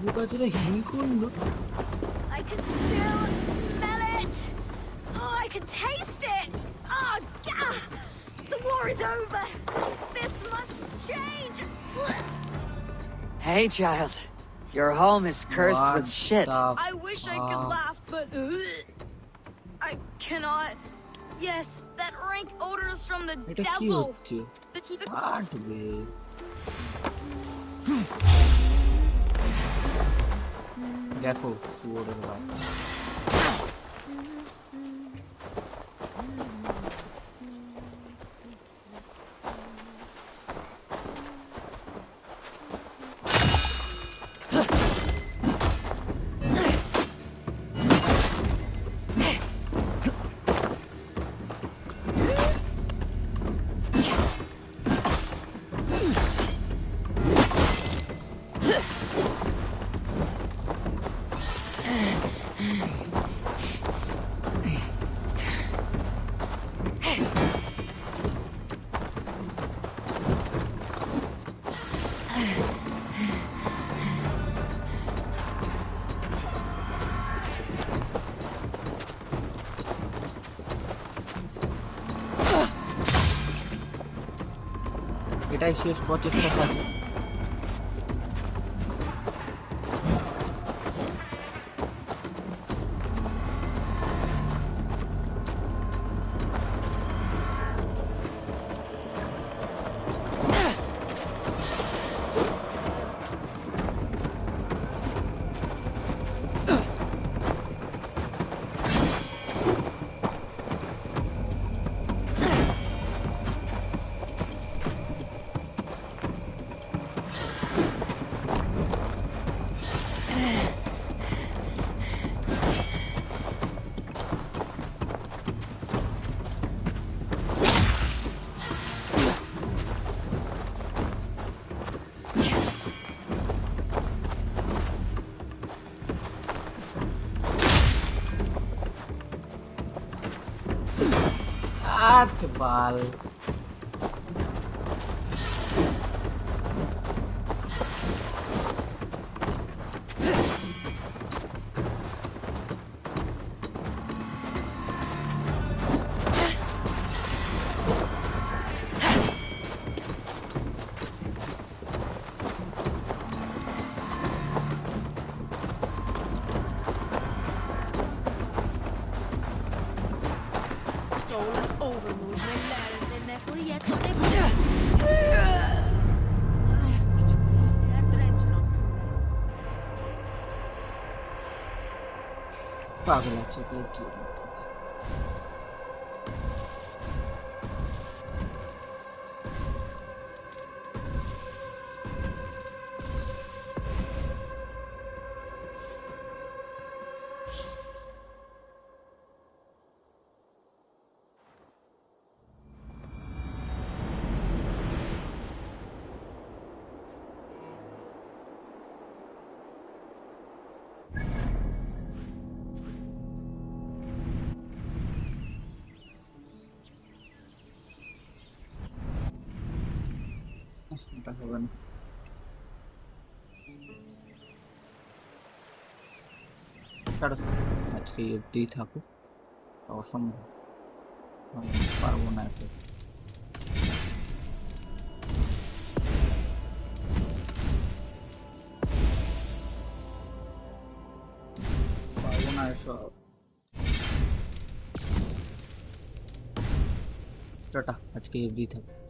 বোকাচোদা হিল করলো। I can still smell it. Oh, I can taste it. Oh, gah! The war is over. This must change. Hey, child. Your home is cursed with shit. I wish I could laugh, but I cannot. Yes, that rank odor is from the এটা কি devil. হচ্ছে? আটবে। দেখো শুয়োরের বাচ্চা। এটাই শেষ প্রচেষ্টা থাকে। আট বাল। পাগল আছে তো কি এটা হবে না। ছাড়ো আজকে অবধিই থাকুক, অসম্ভব পারবো না এসে। পারবো না এসব। টাটা, আজকে অবধিই থাকুক।